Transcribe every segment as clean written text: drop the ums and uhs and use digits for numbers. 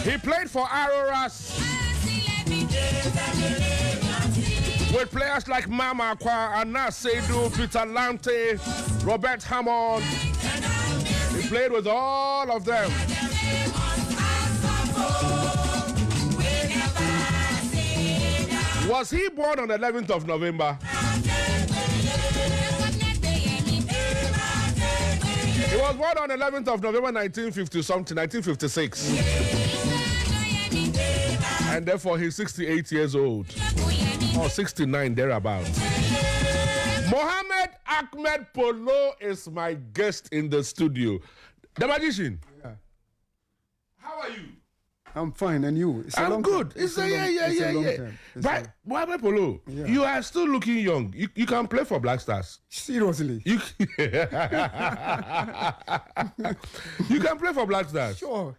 He played for Auroras with players like Mama Kwa, Anna Seydu, Peter Lante, Robert Hammond. He played with all of them. Was he born on the 11th of November? He was born on the 11th of November 1956. And therefore he's 68 years old. Or 69 thereabouts. Mohammed Polo is my guest in the studio. The magician. Yeah. How are you? I'm fine, and you? I'm good. Yeah. But Mohammed Polo, you are still looking young. You can play for Black Stars. Seriously? You can play for Black Stars. Sure.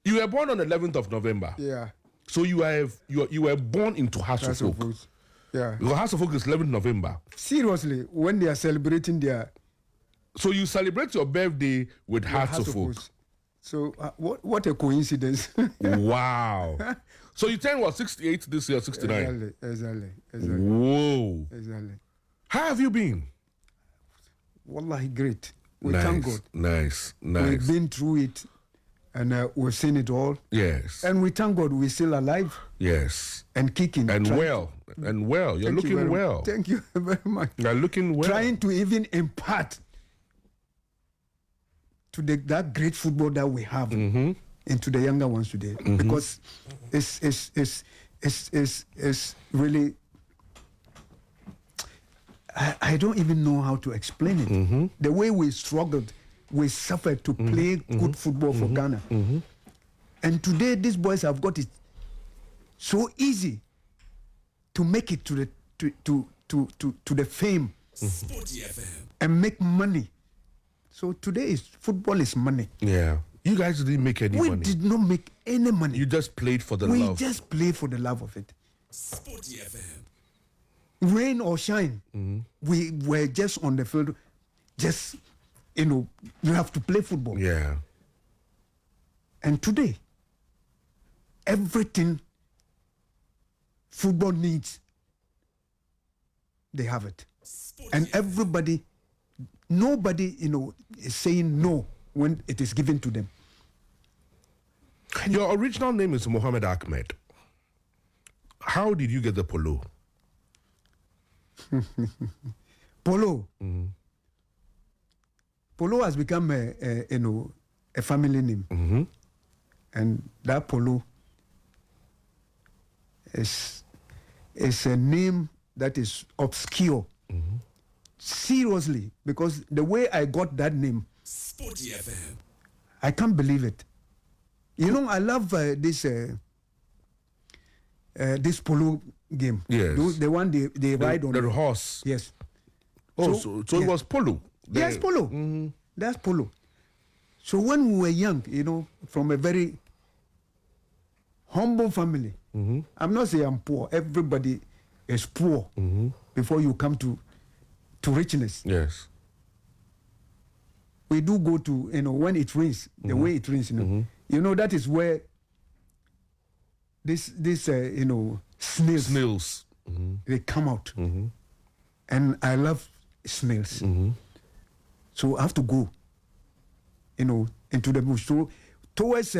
You were born on the 11th of November. Yeah. So you were born into Hasselhoek. Yeah. Because Hasselhoek is 11th November. Seriously, when they are celebrating their... So you celebrate your birthday with Hasselhoek. So what a coincidence. Wow. So you turned 68 this year, 69? Exactly. Whoa. Exactly. How have you been? Wallahi, great. We thank God. Nice. We've been through it, and we've seen it all. Yes. And we thank God we're still alive. Yes. And kicking. And well. You're looking well. Thank you very much. You're looking well. Trying to even impart to that great football that we have into the younger ones today, because it's really, I don't even know how to explain it. The way we struggled, we suffered to play good football for Ghana, and today these boys have got it so easy to make it to the fame and make money. So today football is money. Yeah. You guys didn't make any money. We did not make any money. You just played for the love. We just played for the love of it. Rain or shine, we were just on the field. Just, you have to play football. Yeah. And today, everything football needs, they have it. And nobody, is saying no when it is given to them. Your original name is Mohammed Ahmed. How did you get the Polo? Polo. Polo has become a family name, and that Polo is a name that is obscure. Seriously, because the way I got that name, I can't believe it. I love this polo game. Yes. The one they ride on. The horse. Yes. Oh, so it was polo. Yes, polo. That's polo. So when we were young, from a very humble family, I'm not saying I'm poor. Everybody is poor before you come to richness. Yes. We do go to, when it rains, the way it rains, that is where this snails, they come out. And I love snails. So I have to go, into the bush. So towards,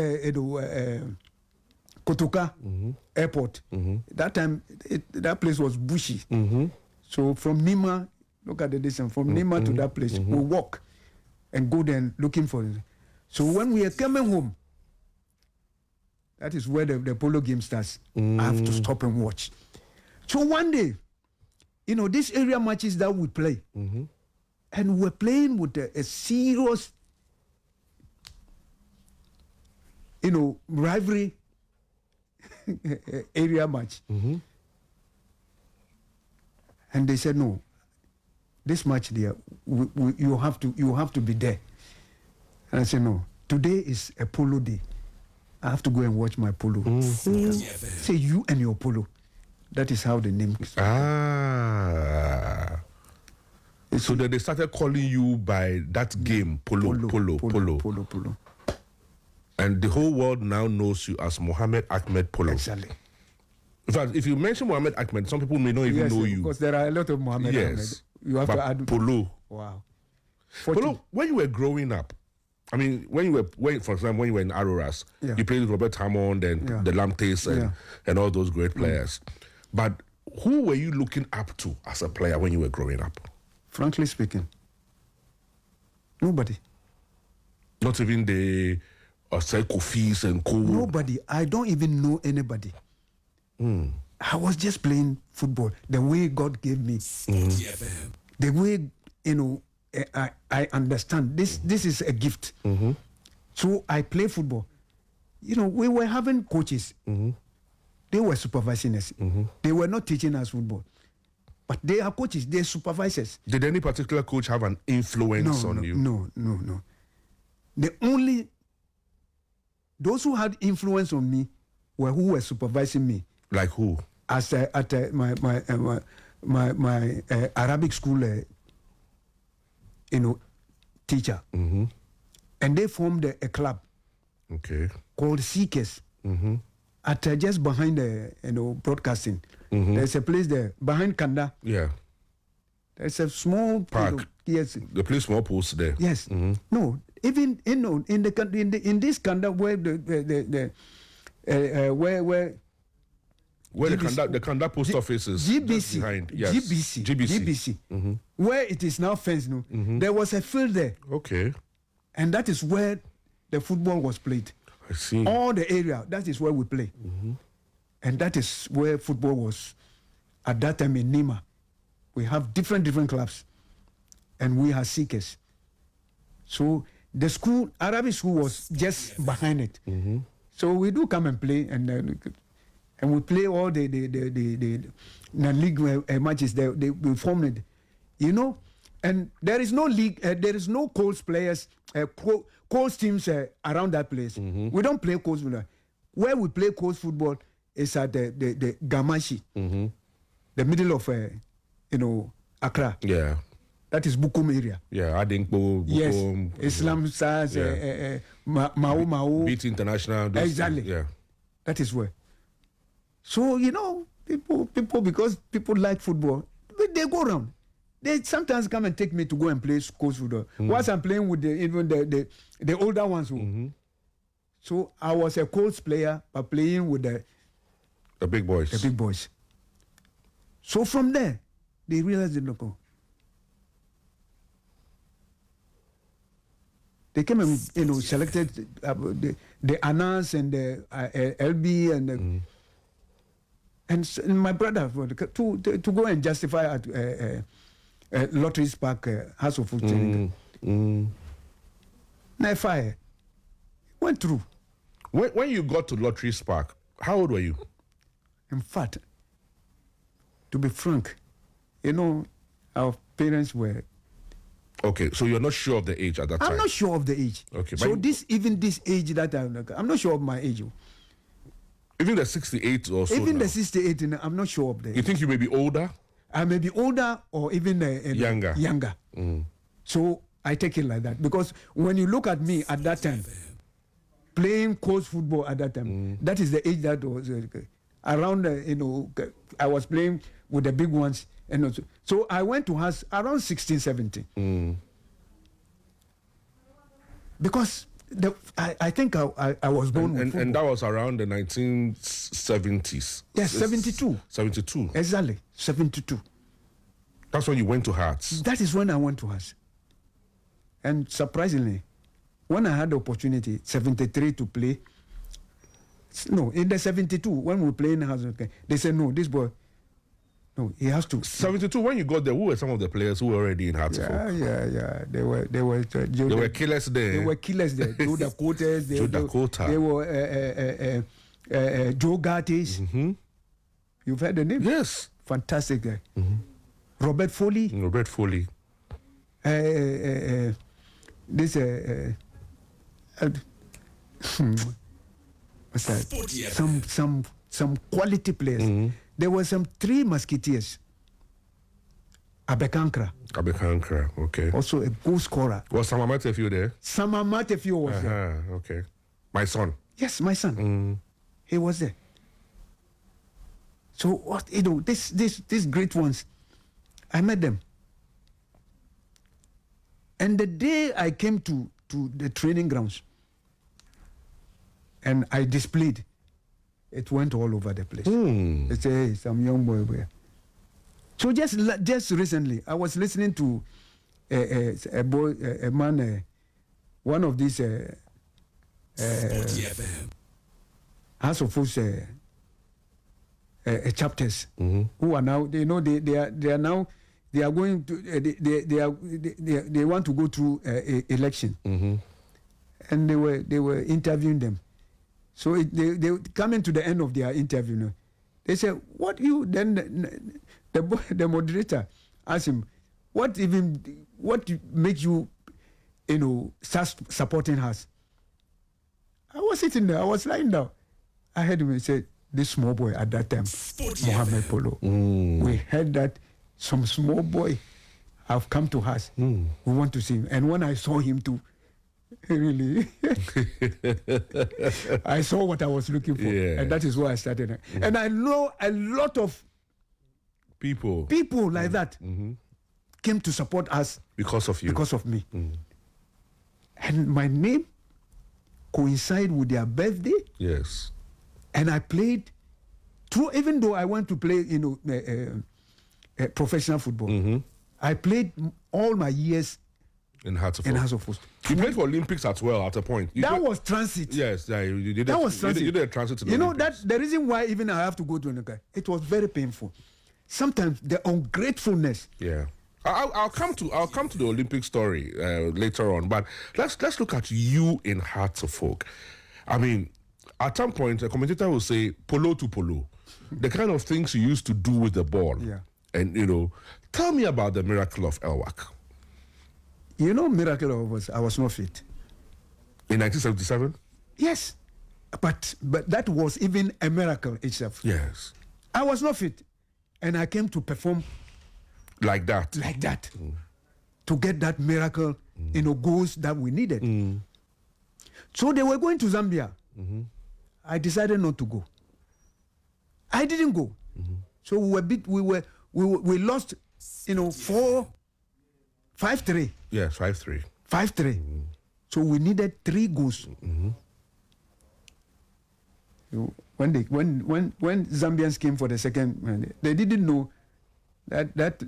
Kotoka airport, that time, that place was bushy. So from Nima, look at the distance, from Nima to that place, we walk and go there looking for it. So when we are coming home, that is where the polo game starts. I have to stop and watch. So one day, these area matches that we play, and we're playing with a serious, rivalry area match. And they said, no, this match there, you have to be there. And I said, no, today is a polo day. I have to go and watch my polo. Say you and your polo. That is how the name. Ah. So then they started calling you by that game, Polo. And the whole world now knows you as Mohammed Polo. Exactly. In fact, if you mention Mohammed Ahmed, some people may not even know you. Because there are a lot of Mohammed Ahmed. You have to add Polo. Wow. Polo, when you were growing up, I mean, for example, when you were in Aroras, you played with Robert Hammond and the Lamptes and all those great players. But who were you looking up to as a player when you were growing up? Frankly speaking, nobody. Not even the Kofis and Co. Nobody. I don't even know anybody. I was just playing football the way God gave me. The way, I understand. This is a gift. So I play football. We were having coaches. They were supervising us. They were not teaching us football. But they are coaches, they are supervisors. Did any particular coach have an influence on you? No. Those who had influence on me were who were supervising me. Like who? As at my Arabic school, teacher, and they formed a club, called Seekers, at just behind the broadcasting. There's a place there behind Kanda. Yeah. There's a small park. Yes. The place small post there. Yes. No. Even in this Kanda where the Kanda post office is GBC behind. Yes. GBC. Where it is now fenced. There was a field there. Okay. And that is where the football was played. I see. All the area, that is where we play. And that is where football was at that time in Nima. We have different clubs. And we are Seekers. So the school, Arabic school, was just behind it. So we do come and play, and we play all the league matches. We formed it, and there is no league. There is no coach players, coach teams around that place. We don't play coach football. Where we play coach football is at the Gamashi, the middle of Accra. Yeah. That is Bukum area. Yeah, Adingbo, Bukum. Yes, Islam Stars, Mao. Beat International. Exactly. Yeah. That is where. So, people, because people like football, they go around. They sometimes come and take me to go and play coach football. Once I'm playing with the older ones. So I was a coach player, but playing with the big boys. The big boys. So from there, they realized the local. They came and selected the Anas and the LB and my brother to go and justify at Lotteries Park House of Food. Now fire went through. When you got to Lotteries Park, how old were you? In fact, to be frank, our parents were. Okay, so you're not sure of the age at that time? I'm not sure of the age. Okay, so this age that I'm not sure of my age. Even the 68 or so. Even now. the 68, I'm not sure of the age. You think you may be older? I may be older or even younger. So I take it like that because when you look at me at that time, playing coach football at that time, that is the age that was around. I was playing with the big ones. And also, so I went to us around 16, 17. Because I think I was born and that was around the 1970s. Yes, 72. 72. Exactly, 72. That's when you went to Hearts. That is when I went to Hearts. And surprisingly, when I had the opportunity, 73 to play, in the 72, when we were playing Hearts, they said, no, this boy, no, he has to. 72. When you got there, who were some of the players who were already in Hearts? Yeah. They were killers there. They were killers there. Joe Dakota. They were Joe Gatis. You've heard the name? Yes. Fantastic guy. Robert Foley. This what's that? Some quality players. There were some 3 Musketeers. Abekankra, okay. also a goal scorer. Was Sam Amatefio there? Sam Amatefio was there. Okay. My son. Yes, my son. He was there. So what these great ones, I met them. And the day I came to the training grounds and I displayed, it went all over the place. They say, hey, some young boy. So just recently, I was listening to a man, one of these House of Fools chapters who are now, they are now, they are going to they want to go through election, and they were interviewing them. So they coming to the end of their interview now. They said, "What you?" Then the moderator asked him, "What makes you, start supporting us?" I was sitting there. I was lying down. I heard him say, "This small boy at that time, Mohammed Polo. We heard that some small boy have come to us. We want to see him." And when I saw him too, really, I saw what I was looking for, and that is why I started. And I know a lot of people like that came to support us because of you, because of me. And my name coincided with their birthday. Yes. And I played through, even though I went to play, professional football. I played all my years in Hartford. You played for Olympics as well at a point. That was transit. Yes, you did. That was transit. You did a transit to the Olympics. That's the reason why even I have to go to Olympics. It was very painful. Sometimes the ungratefulness. Yeah. I'll come to the Olympic story later on, but let's look at you in Hearts of Folk. I mean, at some point, a commentator will say, "Polo to Polo," the kind of things you used to do with the ball. Yeah. And tell me about the miracle of Elwak. Miracle of I was not fit In 1977. Yes, but that was even a miracle itself. Yes. I was not fit, and I came to perform like that. To get that miracle, goals that we needed. So they were going to Zambia. I decided not to go. I didn't go. So we lost, 5-3. Yes, 5-3. 5-3. So we needed 3 goals. When Zambians came for the second, they didn't know that that's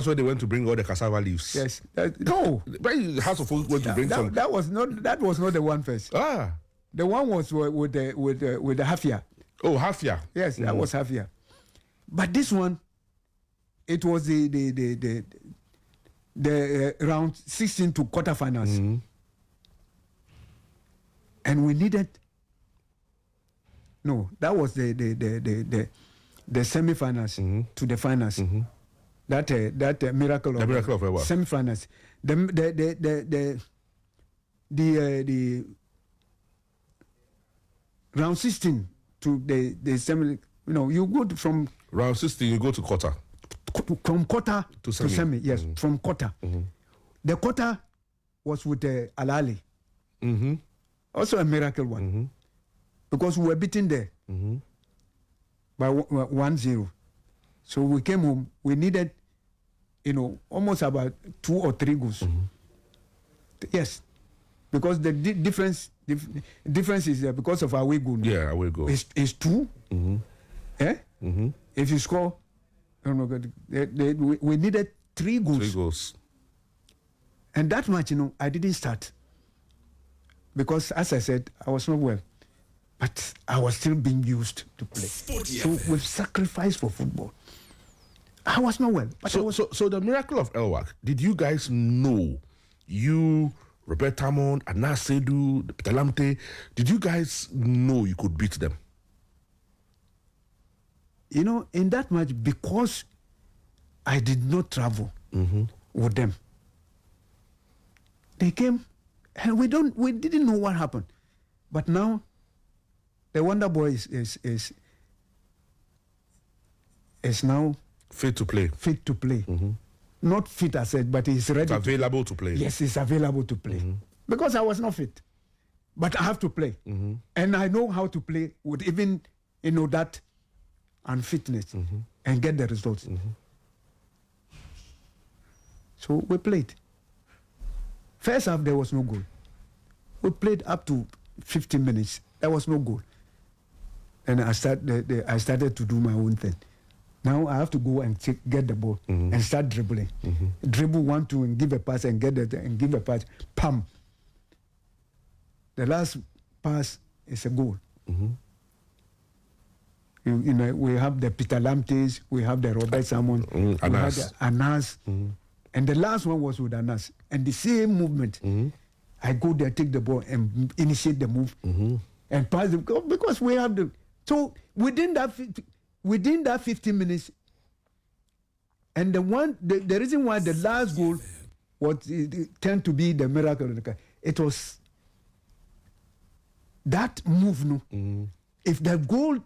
why they went to bring all the cassava leaves. Yes. No. The House of Folk went to bring some. That was not the one first. The one was with the hafia. Oh, hafia. Yes, that was hafia. But this one, it was the round 16 to quarterfinals, and we needed. No, that was the semi-finals to the finals. That miracle of Elwak. Semi-finals. The round 16 to the semi. You go from round 16, you go to quarter. From quarter to semi. Yes, from quarter. The quarter was with Al-Ali. Also a miracle one. Because we were beaten there by 1-0. So we came home. We needed, almost about 2 or 3 goals. Yes, because the difference is because of away goal. Yeah, away goal. It's 2. If you score, we needed 3 goals. 3 goals. And that match, I didn't start because, as I said, I was not well. But I was still being used to play. So we've sacrificed for football. I was not well. But so the miracle of Elwak, did you guys know, you, Robert Tamon, Anasedu, Peter Lamte, did you guys know you could beat them? In that match, because I did not travel with them, they came and we didn't know what happened. But now, the Wonder Boy is is now fit to play. Fit to play. Not fit as said, but he's ready. It's available to play. Yes, he's available to play. Because I was not fit. But I have to play. And I know how to play with even, that unfitness and get the results. So we played. First half, there was no goal. We played up to 15 minutes. There was no goal. And I started to do my own thing. Now I have to go and get the ball and start dribbling. Dribble 1, 2 and give a pass and give a pass. Pam. The last pass is a goal. We have the Peter Lamtes, we have the Robert Salmon, Anas. We have the Anas. And the last one was with Anas. And the same movement. I go there, take the ball and initiate the move and pass the goal because we have the. So within that 15 minutes, and the reason why the last goal it turned to be the miracle of the guy, it was that move. If the goal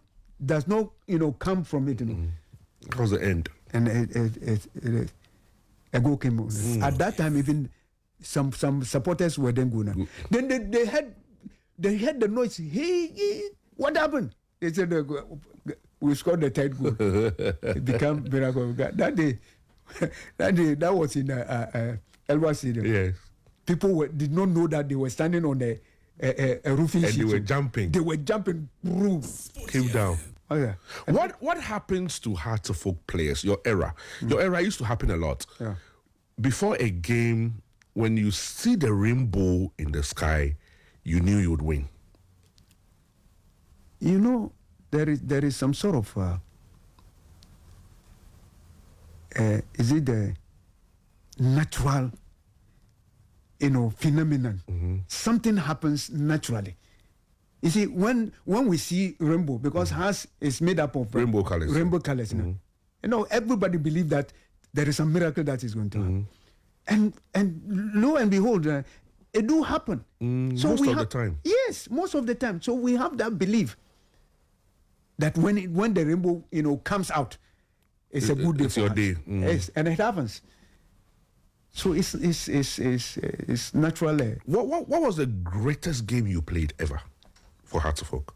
does not, come from it, it was the end. And a goal came. At that time, even some supporters were then going. Then they heard the noise. Hey, what happened? They said we scored the third goal. It became miracle. That day, that was in Elwa Stadium. Yes. People did not know that they were standing on a roofing sheet. And they were jumping. They were jumping. Came down. Oh, yeah. What happens to Hearts of Oak players? Your era. Your era used to happen a lot. Yeah. Before a game, when you see the rainbow in the sky, you knew you would win. There is some sort of is it the natural phenomenon? Something happens naturally. You see, when we see rainbow, because Hearts is made up of rainbow colors. Rainbow colors. Everybody believes that there is a miracle that is going to happen. And lo and behold, it do happen. So most of the time. Yes, most of the time. So we have that belief that when the rainbow comes out, it's a good day. It's your day. Yes, and it happens. So it's natural. What was the greatest game you played ever for Hearts of Oak?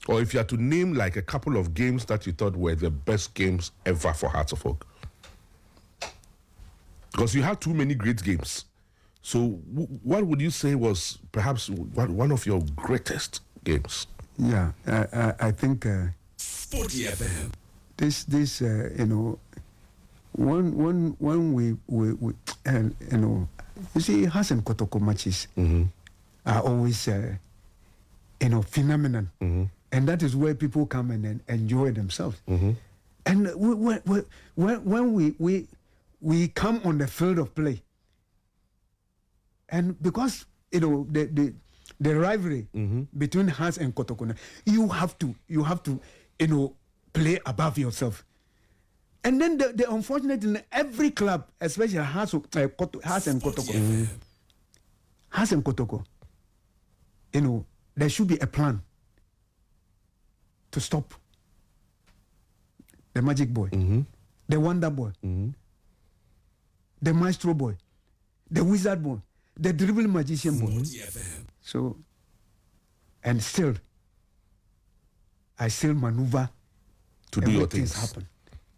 Or if you had to name like a couple of games that you thought were the best games ever for Hearts of Oak? Because you had too many great games. So what would you say was perhaps one of your greatest games? Yeah, I think Sporty FM. This when we you see Hearts and Kotoko matches are always phenomenon, and that is where people come and enjoy themselves. And when we come on the field of play, and because the rivalry between Hearts and Kotoko, you have to play above yourself. And then the unfortunate in every club, especially Hearts and Kotoko, Hearts and Kotoko, there should be a plan to stop the Magic Boy, the Wonder Boy, the Maestro Boy, the Wizard Boy, the Dribble Magician Boy. So, and still, I still maneuver to do your things. Happen.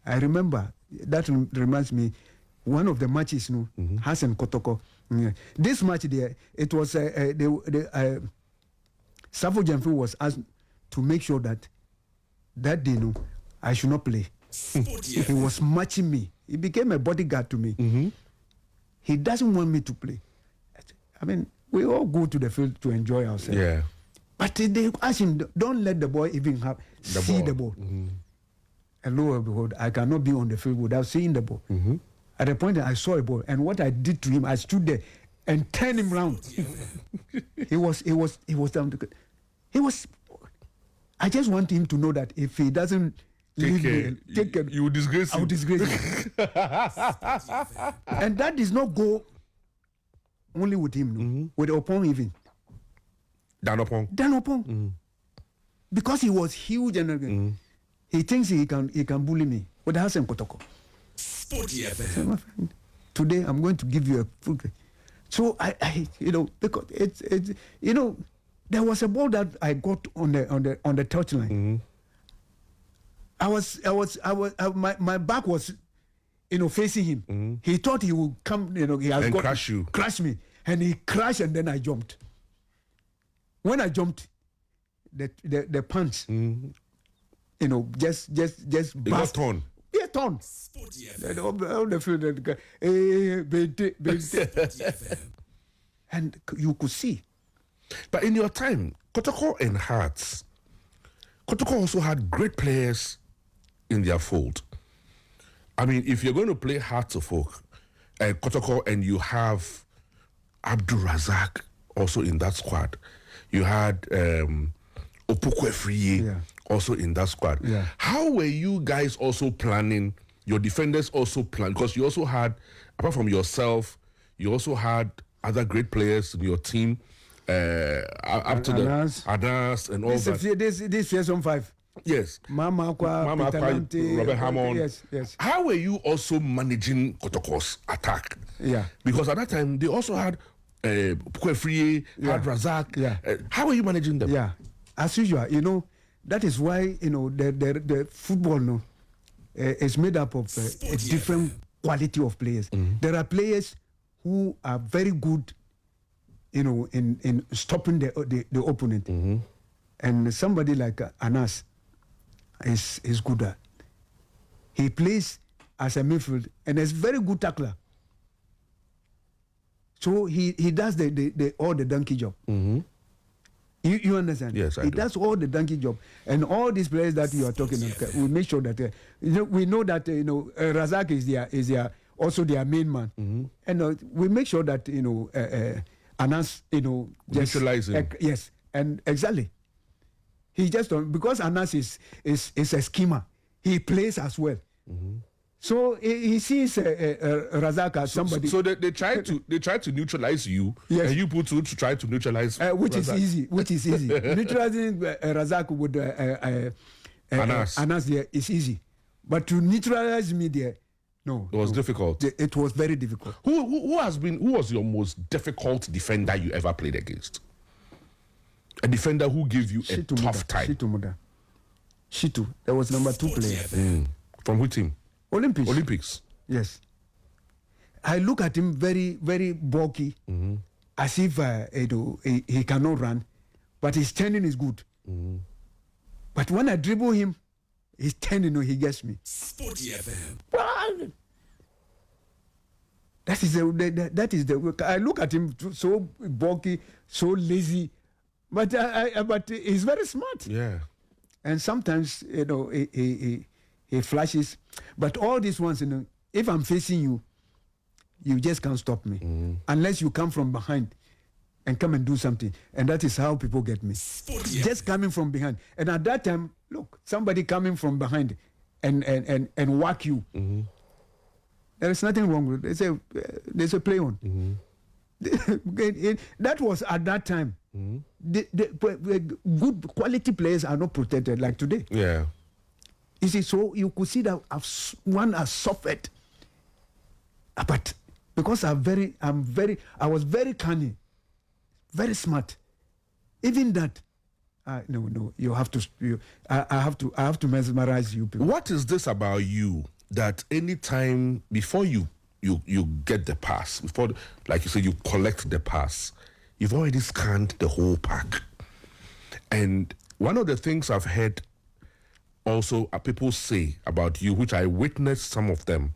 I remember, that reminds me, one of the matches, Hearts and Kotoko. This match there, it was Safo Jamfi was asked to make sure that day, I should not play. He was matching me. He became a bodyguard to me. He doesn't want me to play. I mean, we all go to the field to enjoy ourselves. Yeah. But they asked him, don't let the boy even see the ball. And lo and behold, I cannot be on the field without seeing the ball. At the point that I saw a ball, and what I did to him, I stood there and turned him round. He was down to. I just want him to know that if he doesn't take care, you will disgrace him. I will disgrace him. And that does not go only with him, with Opon even. Dan Opon. Because he was huge and He thinks he can bully me. But that's Kotoko. Sporty So, FM. my friend, today I'm going to give you a full. So I because it's there was a ball that I got on the touchline. My back was facing him. He thought he would come, he has and got crash me, and he crashed, and then I jumped. When I jumped, the punch, just it got torn. Yeah, torn. Sporty And FM. all the field, and you could see. But in your time, Kotoko and Hearts, Kotoko also had great players in their fold. I mean, if you're going to play Hearts of Oak, Kotoko, and you have Abdul Razak also in that squad, you had Opukwe Friye also in that squad. Yeah. How were you guys also planning, your defenders also planned? Because you also had, apart from yourself, you also had other great players in your team, up to Anas and all that. This year's on 5. Yes. Mama Akwa, Robert Hammond. Yes. How were you also managing Kotoko's attack? Yeah. Because at that time, they also had Pukwe had Razak. Yeah. How were you managing them? Yeah. As usual, that is why, the football is made up of a different quality of players. There are players who are very good, in stopping the opponent. And somebody like Anas is good at. He plays as a midfield and is very good tackler. So he does all the donkey job. You understand? Yes, I He do. does all the donkey job, and all these players that you are talking about, we make sure that we know that Razak is their also their main man, and we make sure that Anas just neutralize him. Yes, and exactly. He just don't, because Anas is a schemer. He plays as well. So he sees Razak as somebody. So they try to neutralize you, Yes. and you put to try to neutralize which Razak. is easy. Neutralizing Razak with Anas. there is easy, but to neutralize me there, no. It was difficult. It was very difficult. Who was your most difficult defender you ever played against? A defender who gave you a tough time. Shitu. That was number 2 player. From which team? Olympics. Yes. I look at him very, very bulky, as if he cannot run, but his turning is good. But when I dribble him, his turning, he gets me. Sporty FM. That is the. I look at him so bulky, so lazy, but he's very smart. Yeah. And sometimes he flashes, but all these ones, if I'm facing you, you just can't stop me unless you come from behind and come and do something. And that is how people get me. Just coming from behind. And at that time, look, somebody coming from behind and whack you. There is nothing wrong with it. There's a play on. That was at that time. The good quality players are not protected like today. Yeah. You see, so you could see that one has suffered. But because I was very cunning, very smart. Even that, no, you have to. I have to mesmerize you people. What is this about you that anytime before you get the pass, before, like you say, you collect the pass, you've already scanned the whole pack? And one of the things I've heard also people say about you, which I witnessed some of them,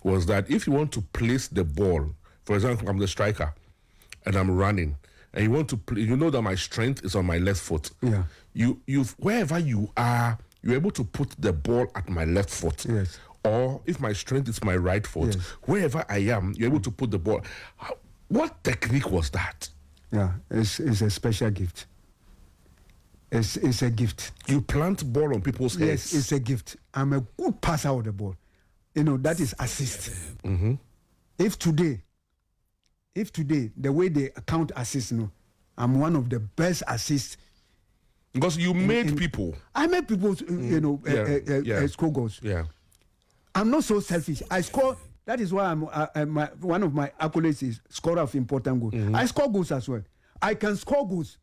was that if you want to place the ball, for example, I'm the striker and I'm running, and you want to play, you know that my strength is on my left foot. Yeah. You wherever you are, you're able to put the ball at my left foot. Yes. Or if my strength is my right foot, Yes. wherever I am, you're able to put the ball. What technique was that? Yeah, it's a special gift. It's a gift. You plant ball on people's heads. Yes, it's a gift. I'm a good passer of the ball. That is assist. If today, the way they count assists, I'm one of the best assists Because you made people. I made people, score goals. Yeah. I'm not so selfish. I score. That is why I'm one of my accolades is scorer of important goals. I score goals as well. I can score goals,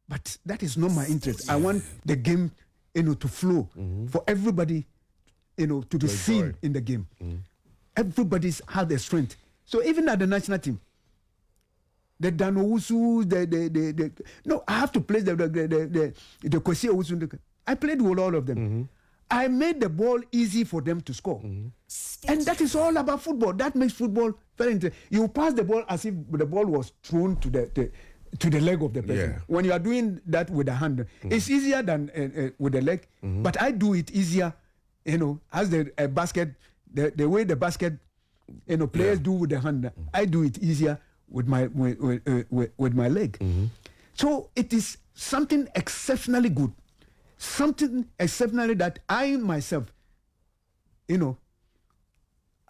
but that is not my interest. I want the game, to flow for everybody, to be seen in the game. Everybody's had their strength. So even at the national team, the Danousu, no, I have to play the Kwesi Owusu. I played with all of them. I made the ball easy for them to score. And that is all about football. That makes football very interesting. You pass the ball as if the ball was thrown to the leg of the person. Yeah. When you are doing that with the hand, it's easier than with the leg. But I do it easier, as the basket, the way the basket, players do with the hand. I do it easier with my leg. So it is something exceptionally good. Something exceptionally that I myself,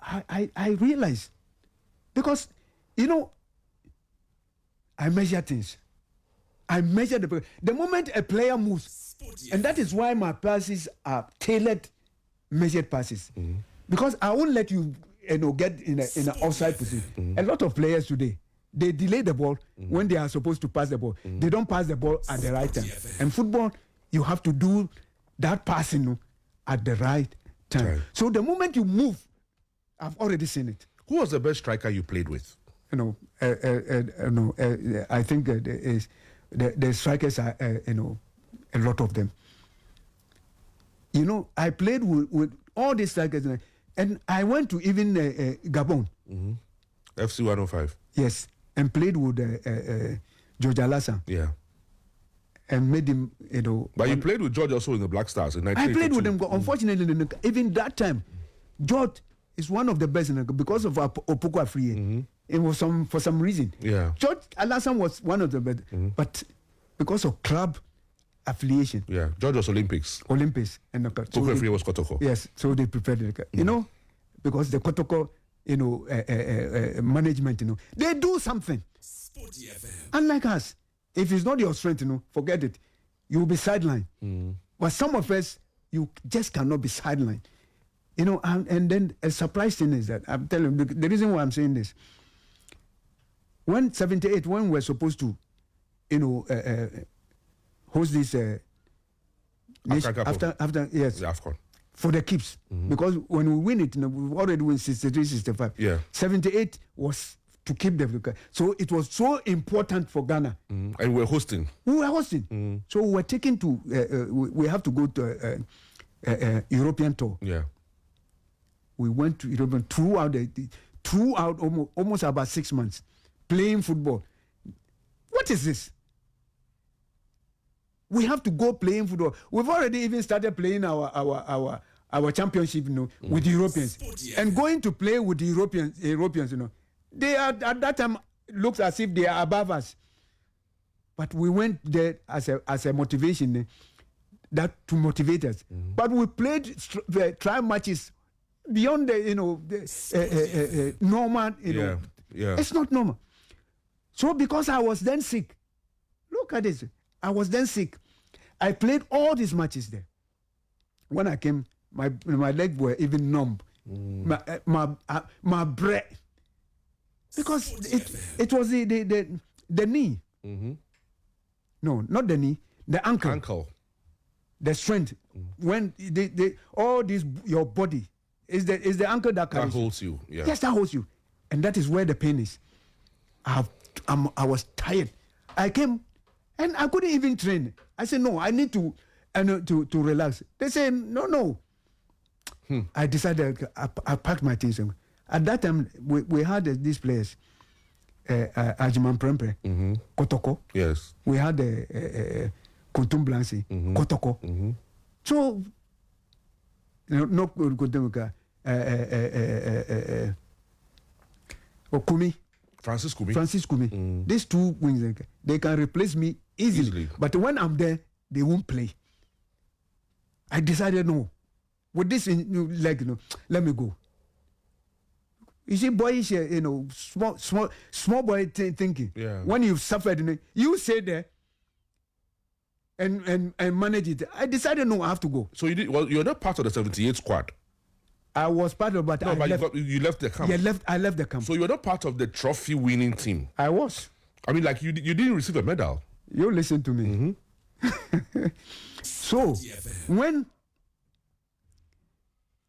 I realize, because, I measure things. I measure the moment a player moves, and that is why my passes are tailored, measured passes, because I won't let you, get in an offside position. A lot of players today, they delay the ball when they are supposed to pass the ball. They don't pass the ball at the right time. And football, you have to do that passing at the right time. Right. So the moment you move, I've already seen it. Who was the best striker you played with? I think the strikers are, a lot of them. I played with all these strikers, and I went to even Gabon. FC 105. Yes, and played with George Alassane. Yeah. And made him, But you played with George also in the Black Stars in 1982. I played with him. Unfortunately, even that time, George is one of the best because of Opoku Afriye. It was for some reason. Yeah. George Alassane was one of the best, but because of club affiliation. Yeah. George was Olympics. And Opoku Afriye was Kotoko. Yes. So they prepared it. Because the Kotoko, management, they do something. Unlike us. If it's not your strength, forget it. You will be sidelined. But some of us, you just cannot be sidelined. And then a surprise thing is that, I'm telling you, the reason why I'm saying this, when 78, when we were supposed to, host this, after yes, AFCON. For the keeps, because when we win it, we've already won 63, 65. Yeah. 78 was to keep the, so it was so important for Ghana. And we're hosting. We were hosting. So we were taken to, we have to go to European tour. Yeah. We went to European throughout almost about 6 months playing football. What is this? We have to go playing football. We've already even started playing our championship, with the Europeans, and going to play with the Europeans, they are at that time looks as if they are above us. But we went there as a motivation, that to motivate us. But we played trial matches beyond the normal. Yeah. It's not normal. So because I was then sick, look at this. I was then sick. I played all these matches there. When I came, my legs were even numb. My breath. Because it was the knee. No, not the knee. The ankle. The strength. When all this, your body is the ankle that carries. That holds you. Yeah. Yes, that holds you, and that is where the pain is. I was tired. I came, and I couldn't even train. I said no. I need to relax. They said no. I decided I packed my things. At that time, we had these players, Ajiman Prempeh, Kotoko. Yes. We had Kuntum Blancy, Kotoko. So, no Kuntum, Kumi. Francis Kumi. These two wings, they can replace me easily. But when I'm there, they won't play. I decided no. With this, let me go. You see, boyish, small boy thinking. Yeah. When you've suffered, you say there, and manage it. I decided no, I have to go. So you did. Well, you're not part of the 78 squad. I was part of, but No, I but left. you left the camp. Yeah, I left the camp. So you're not part of the trophy-winning team. I was. I mean, like you didn't receive a medal. You listen to me. So when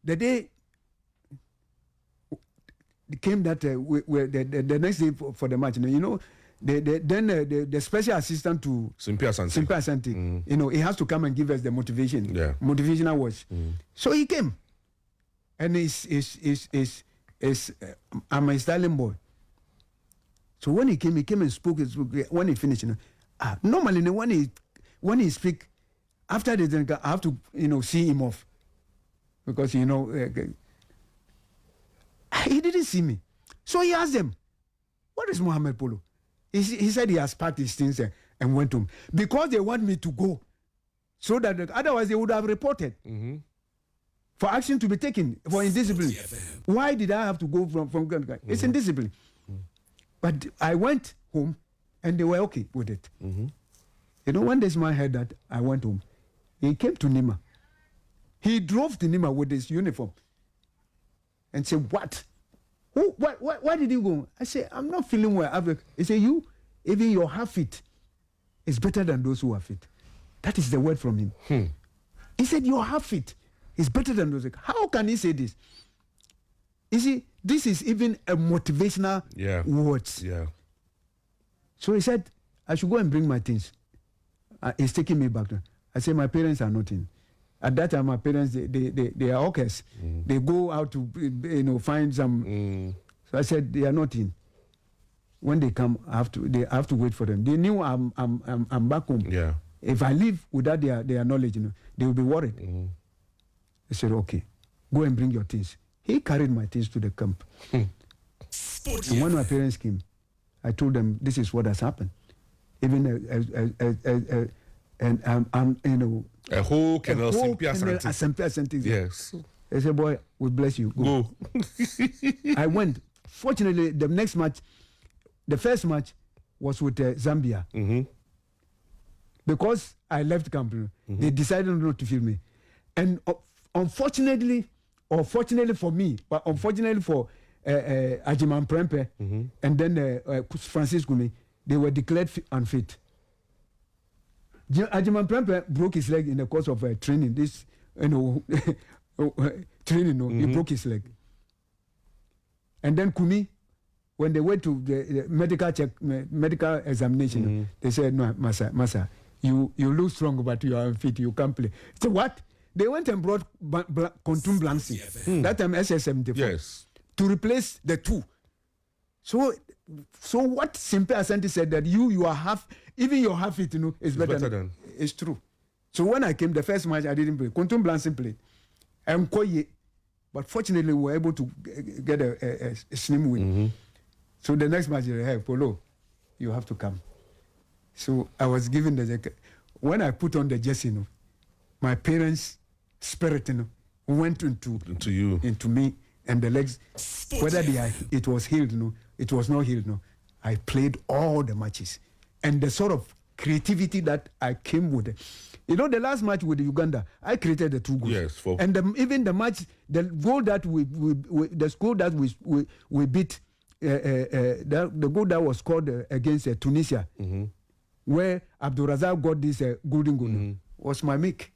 the day came that the next day for the match, then the special assistant to Simpi Asante, he has to come and give us the motivation. Yeah. Motivational words. So he came, and I'm a styling boy. So when he came and spoke. When he finished, normally when he speak, after the drink, I have to see him off, because he didn't see me. So he asked them, "What is Mohammed Polo?" He said he has packed his things and went home, because they want me to go, so that otherwise they would have reported for action to be taken for indiscipline. Why did I have to go from It's indiscipline. But I went home and they were okay with it. When this man heard that I went home, he came to Nima. He drove to Nima with his uniform and said, "What? Why did you go?" I said, "I'm not feeling well." He said, "You, even your half fit is better than those who are fit." That is the word from him. He said, "Your half fit is better than those." How can he say this? You see, this is even a motivational words. Yeah. So he said, "I should go and bring my things." He's taking me back. I said, "My parents are not in." At that time, my parents, they are hawkers. They go out to find some. So I said, "They are not in. When they come, I have to wait for them." They knew I'm back home. Yeah. If I leave without their knowledge, they will be worried. I said, "Okay, go and bring your things." He carried my things to the camp. And when my parents came, I told them, "This is what has happened." Even a whole Colonel Simpi Asante. Yes. I said, "Boy, we bless you. Go." I went. Fortunately, the first match was with Zambia. Because I left camp, they decided not to film me. And unfortunately, or fortunately for me, but unfortunately for Ajiman Prempe and then Francis Gumi, they were declared unfit. Ajiman Prempe broke his leg in the course of training. He broke his leg. And then Kumi, when they went to the medical examination, they said, "No, Masa, you look strong, but you are unfit. You can't play." So what? They went and brought Kontum Blancy, that time SS74, yes, to replace the two. So what Simpe Asante said, that you are half, even your half it, is better than. It's true. So when I came, the first match I didn't play. Kontum Blancy played. And Koye, but fortunately we were able to get a slim win. So the next match, "Hey, Polo, you have to come." So I was given the jacket. When I put on the jersey, my parents' spirit, went into me, and the legs, whether it was healed, it was not healed. I played all the matches, and the sort of creativity that I came with. The last match with Uganda, I created the 2 goals. Yes, and even the match, the goal that the score that we beat, the goal that was scored against Tunisia, where Abdulrazak got this golden goal, was my make.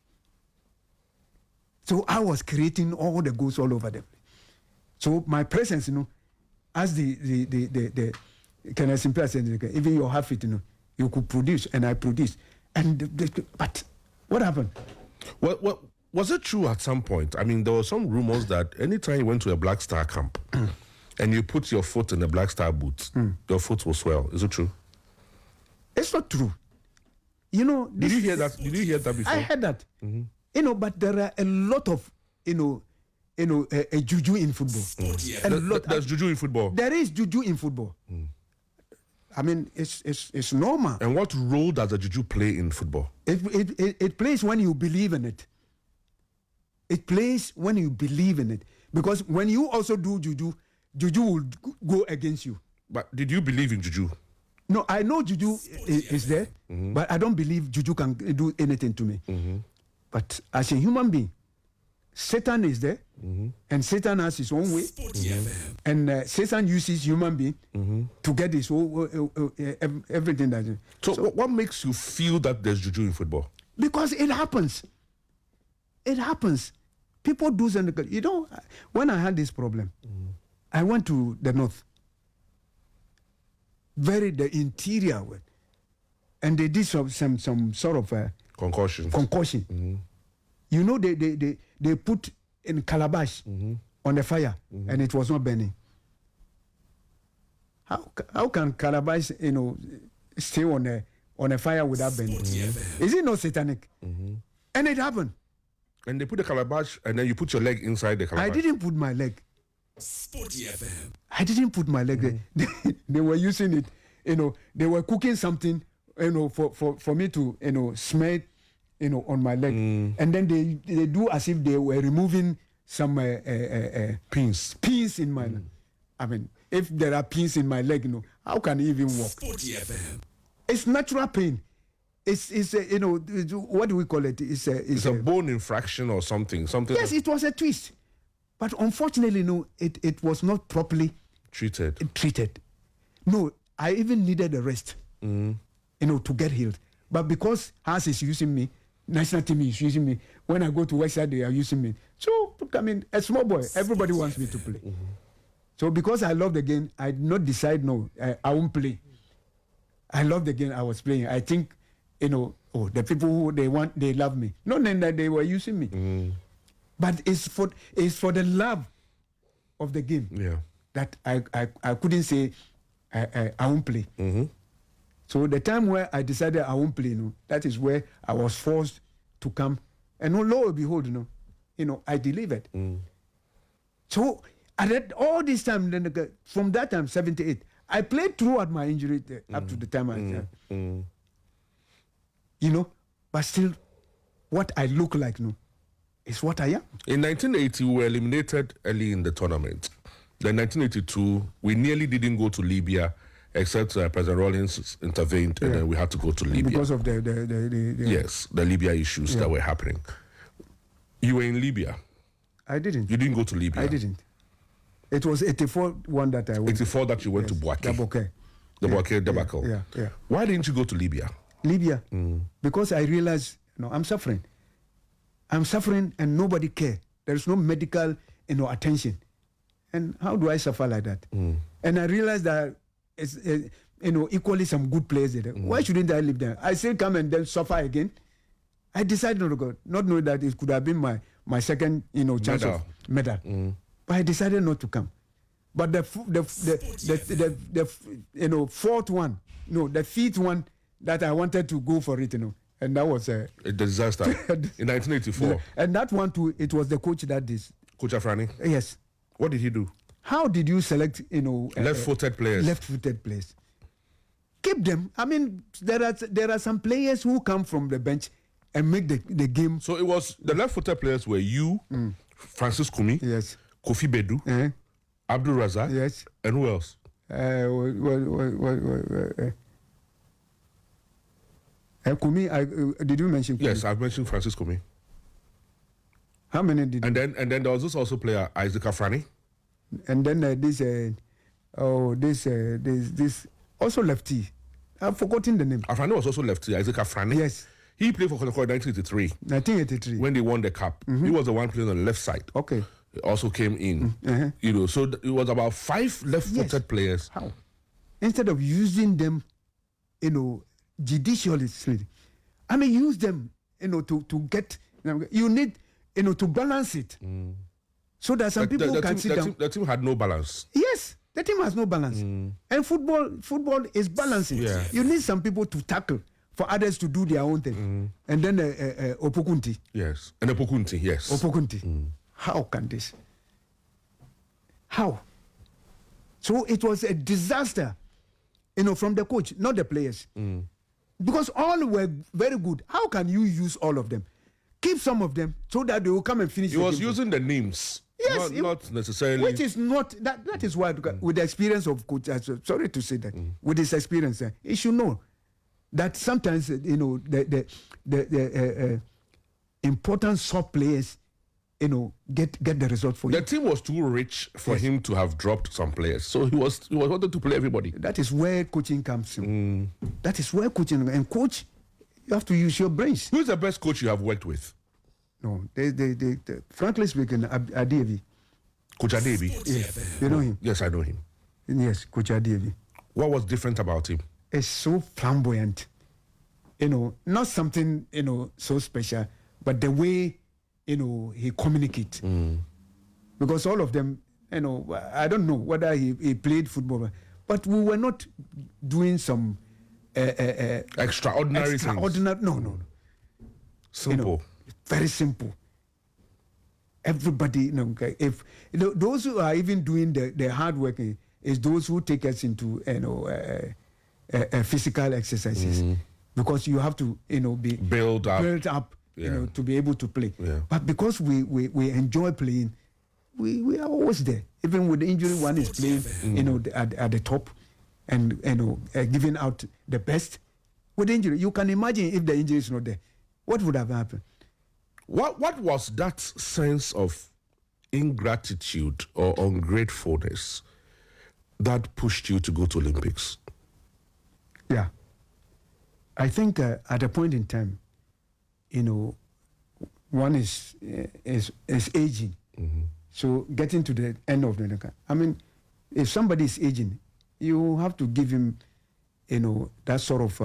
So I was creating all the goals all over them. So my presence, as the can I simply say, even you have it, you could produce, and I produced. But what happened? Well, was it true at some point? I mean, there were some rumors that anytime you went to a Black Star camp and you put your foot in the Black Star boots, your foot will swell. Is it true? It's not true. Did you hear that? Did you hear that before? I heard that. But there are a lot of a juju in football. There's juju in football. There is juju in football. I mean, it's normal. And what role does the juju play in football? It plays when you believe in it. It plays when you believe in it. Because when you also do juju will go against you. But did you believe in juju? No, I know Juju is there, but I don't believe Juju can do anything to me. But as a human being, Satan is there, and Satan has his own way, and Satan uses human being to get his own everything that. So what makes you feel that there's juju in football? Because it happens. It happens. People do something. You know, when I had this problem, I went to the north, the interior, and they did some sort of concussion. You know, they put in calabash on the fire, and it was not burning. How can calabash, stay on a fire without burning? Is it not satanic? And it happened. And they put the calabash, and then you put your leg inside the calabash. I didn't put my leg. Sporty FM. I didn't put my leg there. They were using it. They were cooking something, for me to, smear it, on my leg. And then they do as if they were removing some pins in my leg. I mean, if there are pins in my leg, how can it even walk? Sporty FM. It's natural pain. It's what do we call it? It's a bone infraction or something. Yes, it was a twist, but unfortunately, no, it was not properly treated. No, I even needed a rest, to get healed. But because Hans is using me, national team is using me. When I go to Westside, they are using me. So I mean, a small boy, everybody wants me to play. So because I love the game, I did not decide I won't play. I love the game I was playing. I think. The people who they love me. Not that they were using me. But it's for the love of the game. Yeah. That I couldn't say I won't play. So the time where I decided I won't play, that is where I was forced to come. And lo and behold, I delivered. So all this time, then from that time, 78, I played throughout my injury up to the time I but still, what I look like is what I am. In 1980, we were eliminated early in the tournament. Then 1982, we nearly didn't go to Libya, except President Rawlings intervened, and then we had to go to Libya. Because of the Libya issues that were happening. You were in Libya. I didn't. You didn't go to Libya? I didn't. It was 84 one that I went. 84 that you went to Bouaké. The Bouaké debacle. Yeah. Why didn't you go to Libya? Because I realized, I'm suffering. I'm suffering and nobody cares. There's no medical, attention. And how do I suffer like that? And I realized that it's, equally some good players there. Why shouldn't I live there? I still come and then suffer again. I decided not to go, not knowing that it could have been my second, chance of medal. But I decided not to come. But the fourth one, the fifth one, that I wanted to go for it, and that was a disaster in 1984. And that one too, it was the coach that did. Coach Afrani? Yes. What did he do? How did you select, left-footed players? Left-footed players. Keep them. I mean, there are some players who come from the bench and make the game. So it was the left-footed players were you, Francis Kumi, yes, Kofi Bedu, Abdul Razak, yes, and who else? Kumi, did you mention Kumi? Yes, I've mentioned Francis Kumi. How many did? And then there was this also player Isaac Afrani. And then this also lefty. I've forgotten the name. Afrani was also lefty. Isaac Afrani. Yes. He played for Kotoko in 1983. 1983. When they won the cup, he was the one playing on the left side. Okay. He also came in. So it was about 5 left-footed players. How? Instead of using them, judiciously, I mean, use them, to get. You need, to balance it, so that some people can sit down. The team had no balance. Yes, the team has no balance, and football is balancing. Yeah. You need some people to tackle, for others to do their own thing, and then Opokunti. Yes, and Opokunti. Yes. Opokunti. How can this? How? So it was a disaster, from the coach, not the players. Because all were very good. How can you use all of them? Keep some of them so that they will come and finish. He was using the names. Yes, not necessarily. Which is not that is why with the experience of coach. Sorry to say that with his experience, he should know that sometimes the important sub players get the result for you. The team was too rich for him to have dropped some players, so he was wanted to play everybody. That is where coaching comes in. That is where coaching and coach. You have to use your brains. Who's the best coach you have worked with? No, they frankly speaking, Adevi. Coach Adevi. Yes. You know him? Yes, I know him. Yes, Coach Adevi. What was different about him? It's so flamboyant. Not something, so special, but the way, he communicates. Because all of them, I don't know whether he played football, but we were not doing some extraordinary things. No. Simple. Very simple. Everybody, if those who are even doing the hard work is those who take us into physical exercises, because you have to be build up to be able to play. Yeah. But because we enjoy playing, we are always there. Even with the injury, one is playing at the top and giving out the best. With the injury, you can imagine if the injury is not there, what would have happened? What was that sense of ingratitude or ungratefulness that pushed you to go to Olympics? Yeah. I think at a point in time, one is aging. So getting to the end of the, I mean, if somebody is aging, you have to give him, that sort of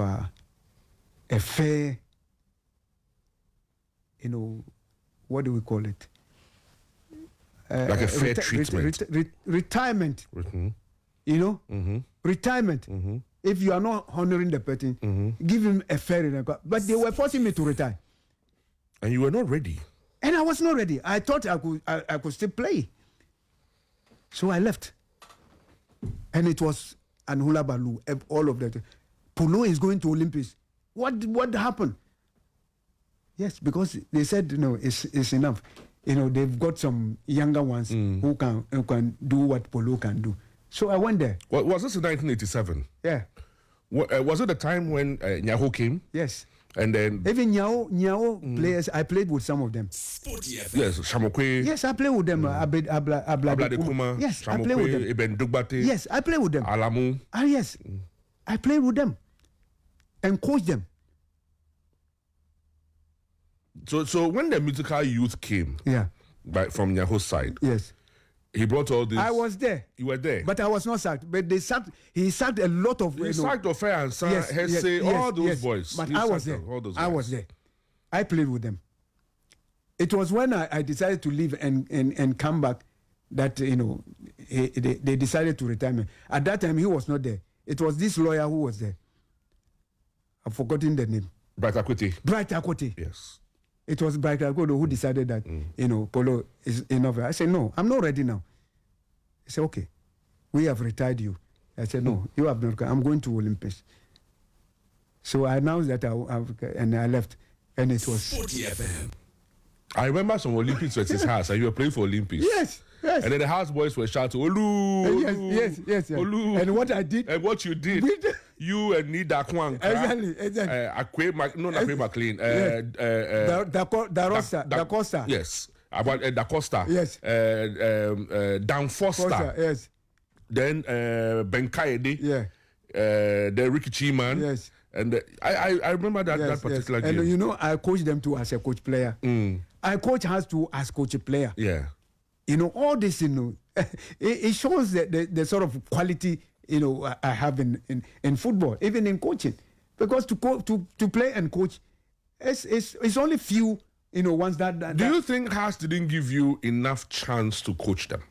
a fair, what do we call it? Like a fair treatment. Retirement. Retirement. If you are not honoring the person, give him a fair. But they were forcing me to retire. And you were not ready. And I was not ready. I thought I could still play. So I left. And it was an hula baloo, all of that. Polo is going to Olympics. What happened? Yes, because they said, it's enough. They've got some younger ones who can do what Polo can do. So I went there. Well, was this in 1987? Yeah. Was it the time when Nyaho came? Yes. And then even Nyaho players, I played with some of them. Yes, Shamokwe. Yes, I played with them. Abladekuma. Yes, I played with them. Eben Dugbate. Yes, I played with them. Alamu. Yes, I played with them and coached them. So when the musical youth came, from Nyaho's side, yes, he brought all this. I was there. You were there, but I was not sacked. But he sacked a lot of. He sacked Ofe and Hesse, all those boys. But I was there. I was there. I played with them. It was when I decided to leave and come back that they decided to retire me. At that time he was not there. It was this lawyer who was there. I've forgotten the name. Bright Akwete. Yes. It was Bright Akwete who decided that Polo is enough. I said no, I'm not ready now. He said okay, we have retired you. I said no, you have not. I'm going to Olympics. So I announced that and I left, and it was. I remember some Olympics at his house, and you were playing for Olympics. Yes. Yes. And then the house boys were shouting, Olu! Yes. Olu! And what I did. And what you did. You and Nida Kwanka. Exactly. Akwe McLean. Da Costa. Yes. About Da Costa. Yes. Dan Foster. Yes. Then Ben Kaede. Yeah. The Ricky Chiman. Yes. And I remember that particular game. And I coached them too as a coach player. I coach has to as coach player. Yeah. All this, it shows the sort of quality, I have in football, even in coaching. Because to play and coach, it's only few, ones that. Do you think Haas didn't give you enough chance to coach them?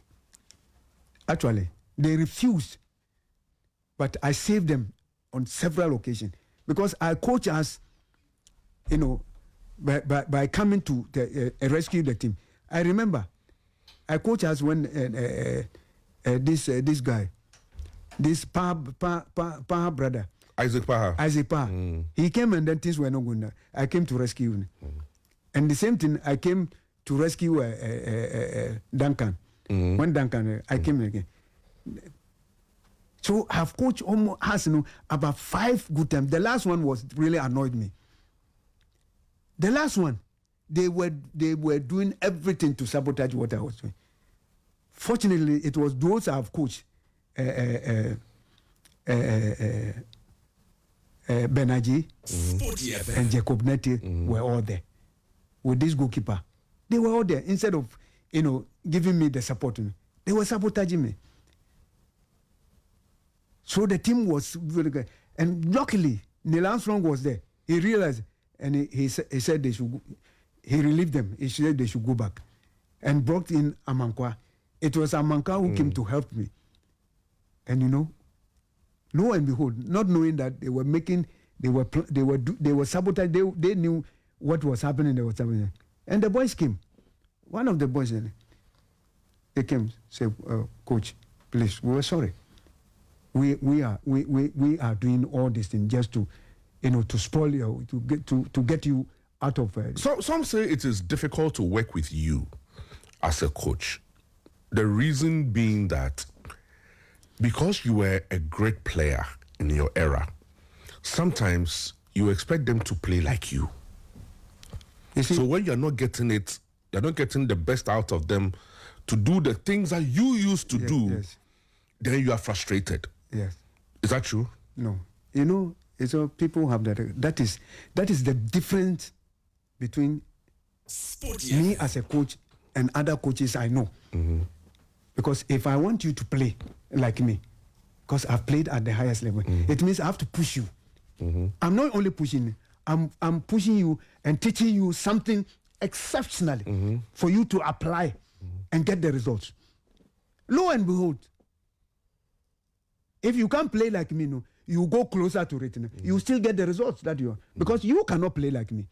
Actually, they refused. But I saved them on several occasions. Because I coach us, by coming to rescue the team. I remember I coach us when this guy, this Paha brother, Isaac Paha, he came and then things were not good. I came to rescue him. And the same thing, I came to rescue Duncan. When Duncan, I came again. So I've coached almost about 5 good times. The last one was really annoyed me. The last one, they were doing everything to sabotage what I was doing. Fortunately, it was those I've coached. Benaji and Jacob Neti were all there with this goalkeeper. They were all there. Instead of giving me the support, they were sabotaging me. So the team was very good. And luckily, Neil Armstrong was there. He realized, and he said they should. He relieved them. He said they should go back, and brought in Amankwa. It was Amankwa who came to help me. And lo and behold, not knowing that they were sabotaging. They knew what was happening. They were sabotaging. And the boys came. One of the boys, they came, said, "Coach, please, we were sorry. We are doing all this thing just to, to spoil you, to get you out of." So some say it is difficult to work with you as a coach. The reason being that because you were a great player in your era, sometimes you expect them to play like you. So when you're not getting it, you're not getting the best out of them to do the things that you used to do, then you are frustrated. Yes. Is that true? No. People have that. That is the difference between me as a coach and other coaches I know. Because if I want you to play like me, because I've played at the highest level, it means I have to push you. I'm not only pushing, I'm pushing you and teaching you something exceptionally for you to apply and get the results. Lo and behold, if you can't play like me, you go closer to it. You still get the results that you are. Because you cannot play like me.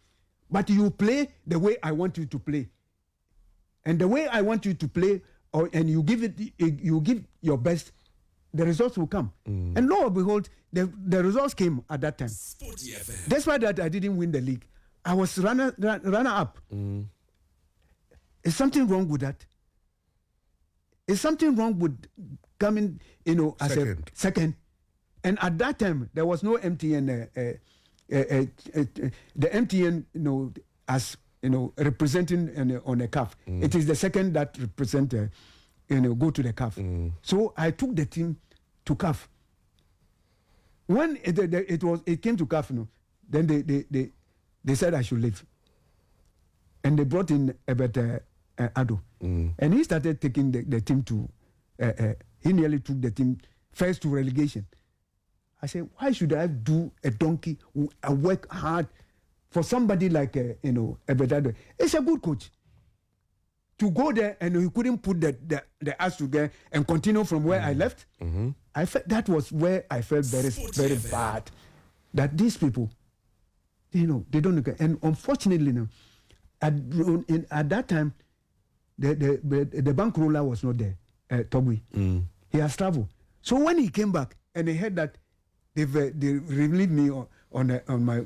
But you play the way I want you to play. And the way I want you to play, and you give your best, the results will come. And lo and behold, the results came at that time. Despite that I didn't win the league, I was runner up. Is something wrong with that? Is something wrong with coming, as a second? And at that time, there was no MTN. The MTN, as representing on a CAF. It is the second that represent, go to the CAF. So I took the team to CAF. When it came to CAF, then they said I should leave, and they brought in Ebert Ado, and he started taking the team to. He nearly took the team first to relegation. I said, why should I do a donkey? I work hard for somebody like Ebert Ado. It's a good coach. To go there and he couldn't put the ass together and continue from where I left. I felt that was where I felt very, very bad. That these people, they don't look at. And unfortunately, at that time, the bank roller was not there, Togui. He has traveled. So when he came back and he heard that they relieved me on my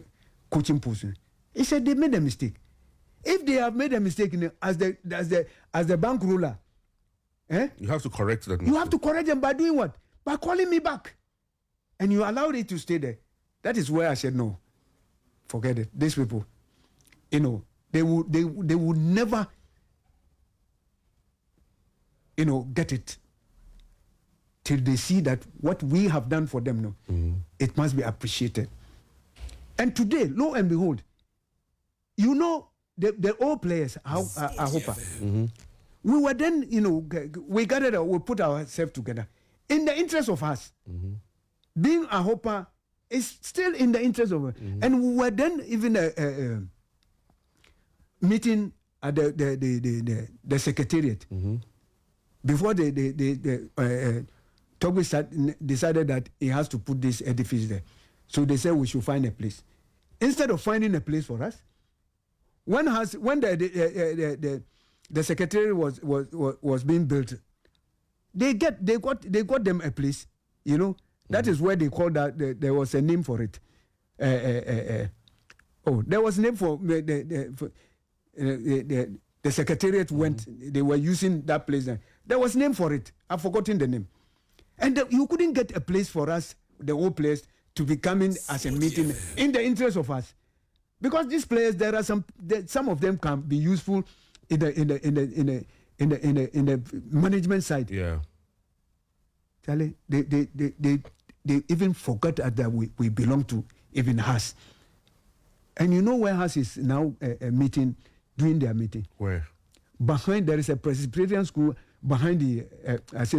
coaching position, he said they made a mistake. If they have made a mistake as the bank ruler, you have to correct that. You have to correct them by doing what? By calling me back, and you allowed it to stay there. That is where I said no. Forget it. These people, they would never, get it till they see that what we have done for them. It must be appreciated. And today, lo and behold, the old players, Ahopa, we were then, we gathered, we put ourselves together in the interest of us. Being Ahopa is still in the interest of us. And we were then even meeting at the secretariat before Toby decided that he has to put this edifice there. So they said we should find a place. Instead of finding a place for us, when the secretariat was being built, they got them a place. That is where they called that. There was a name for it. There was a name for the secretariat went, they were using that place. There was name for it. I've forgotten the name. And you couldn't get a place for us, the whole place, to be coming as a meeting in the interest of us. Because these players, there are some of them can be useful in the management side. Yeah. Charlie, they even forgot that we belong to even Haas. And you know where Haas is now meeting, doing their meeting? Where? Behind, there is a Presbyterian school behind the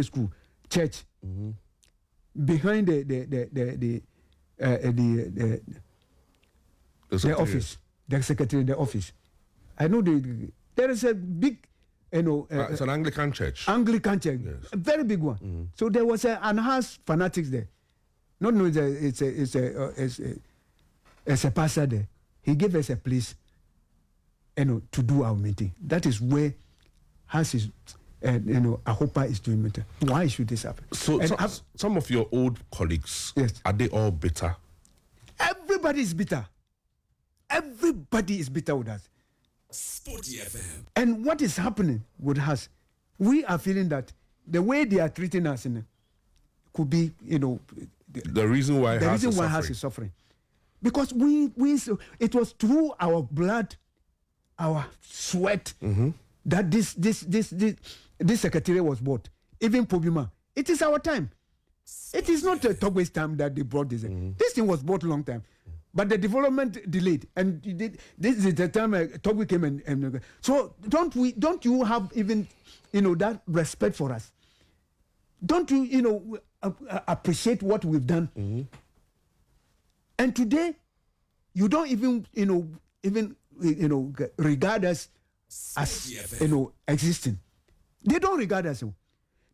school, church. Mm-hmm. Behind the office, the secretary, the office. I know there is a big, it's an Anglican church. Anglican church, yes. A very big one. Mm-hmm. So there was an Haas fanatics there. Not knowing it's a pastor there. He gave us a place, to do our meeting. That is where Haas is, Ahopa is doing meeting. Why should this happen? So some of your old colleagues, yes, are they all bitter? Everybody is bitter. Everybody is bitter with us. Sporty FM. And what is happening with us? We are feeling that the way they are treating us could be, the reason why Haas is suffering. Because it was through our blood, our sweat, that this secretariat was bought. Even Pobima, it is our time. It is not Togwe's time that they brought this. This thing was bought a long time. But the development delayed, and this is the time Togwe came and so don't you have even that respect for us? Don't you appreciate what we've done? Mm-hmm. And today, you don't even regard us as existing. They don't regard us.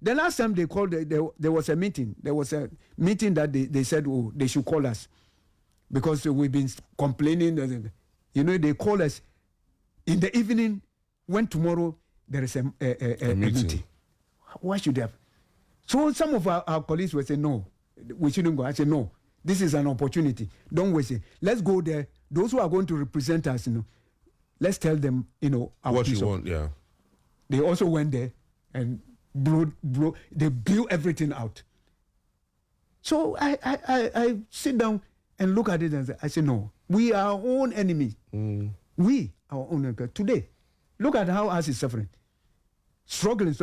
The last time they called, there was a meeting. There was a meeting that they said, they should call us because we've been complaining. They call us in the evening when tomorrow there is a meeting. Why should they have? So some of our colleagues will say, no, we shouldn't go. I say, no, this is an opportunity. Don't waste it. Let's go there. Those who are going to represent us, let's tell them, our what you want, yeah. They also went there and they blew everything out. So I sit down and look at it and I say, no, we are our own enemy. We, our own enemy. Today, look at how us is suffering. Struggling.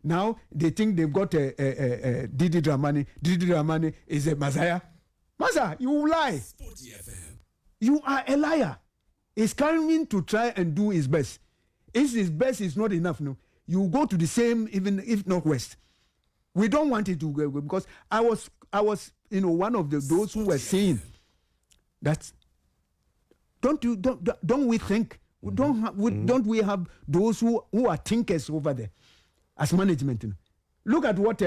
Now they think they've got a Didi Dramani. Didi Dramani is a Messiah. Masa, you lie. You are a liar. He's coming to try and do his best. If his best is not enough, you go to the same, even if not worse. We don't want it to go because I was one of those who were saying that don't we think? Don't we have those who are thinkers over there as management? Look at what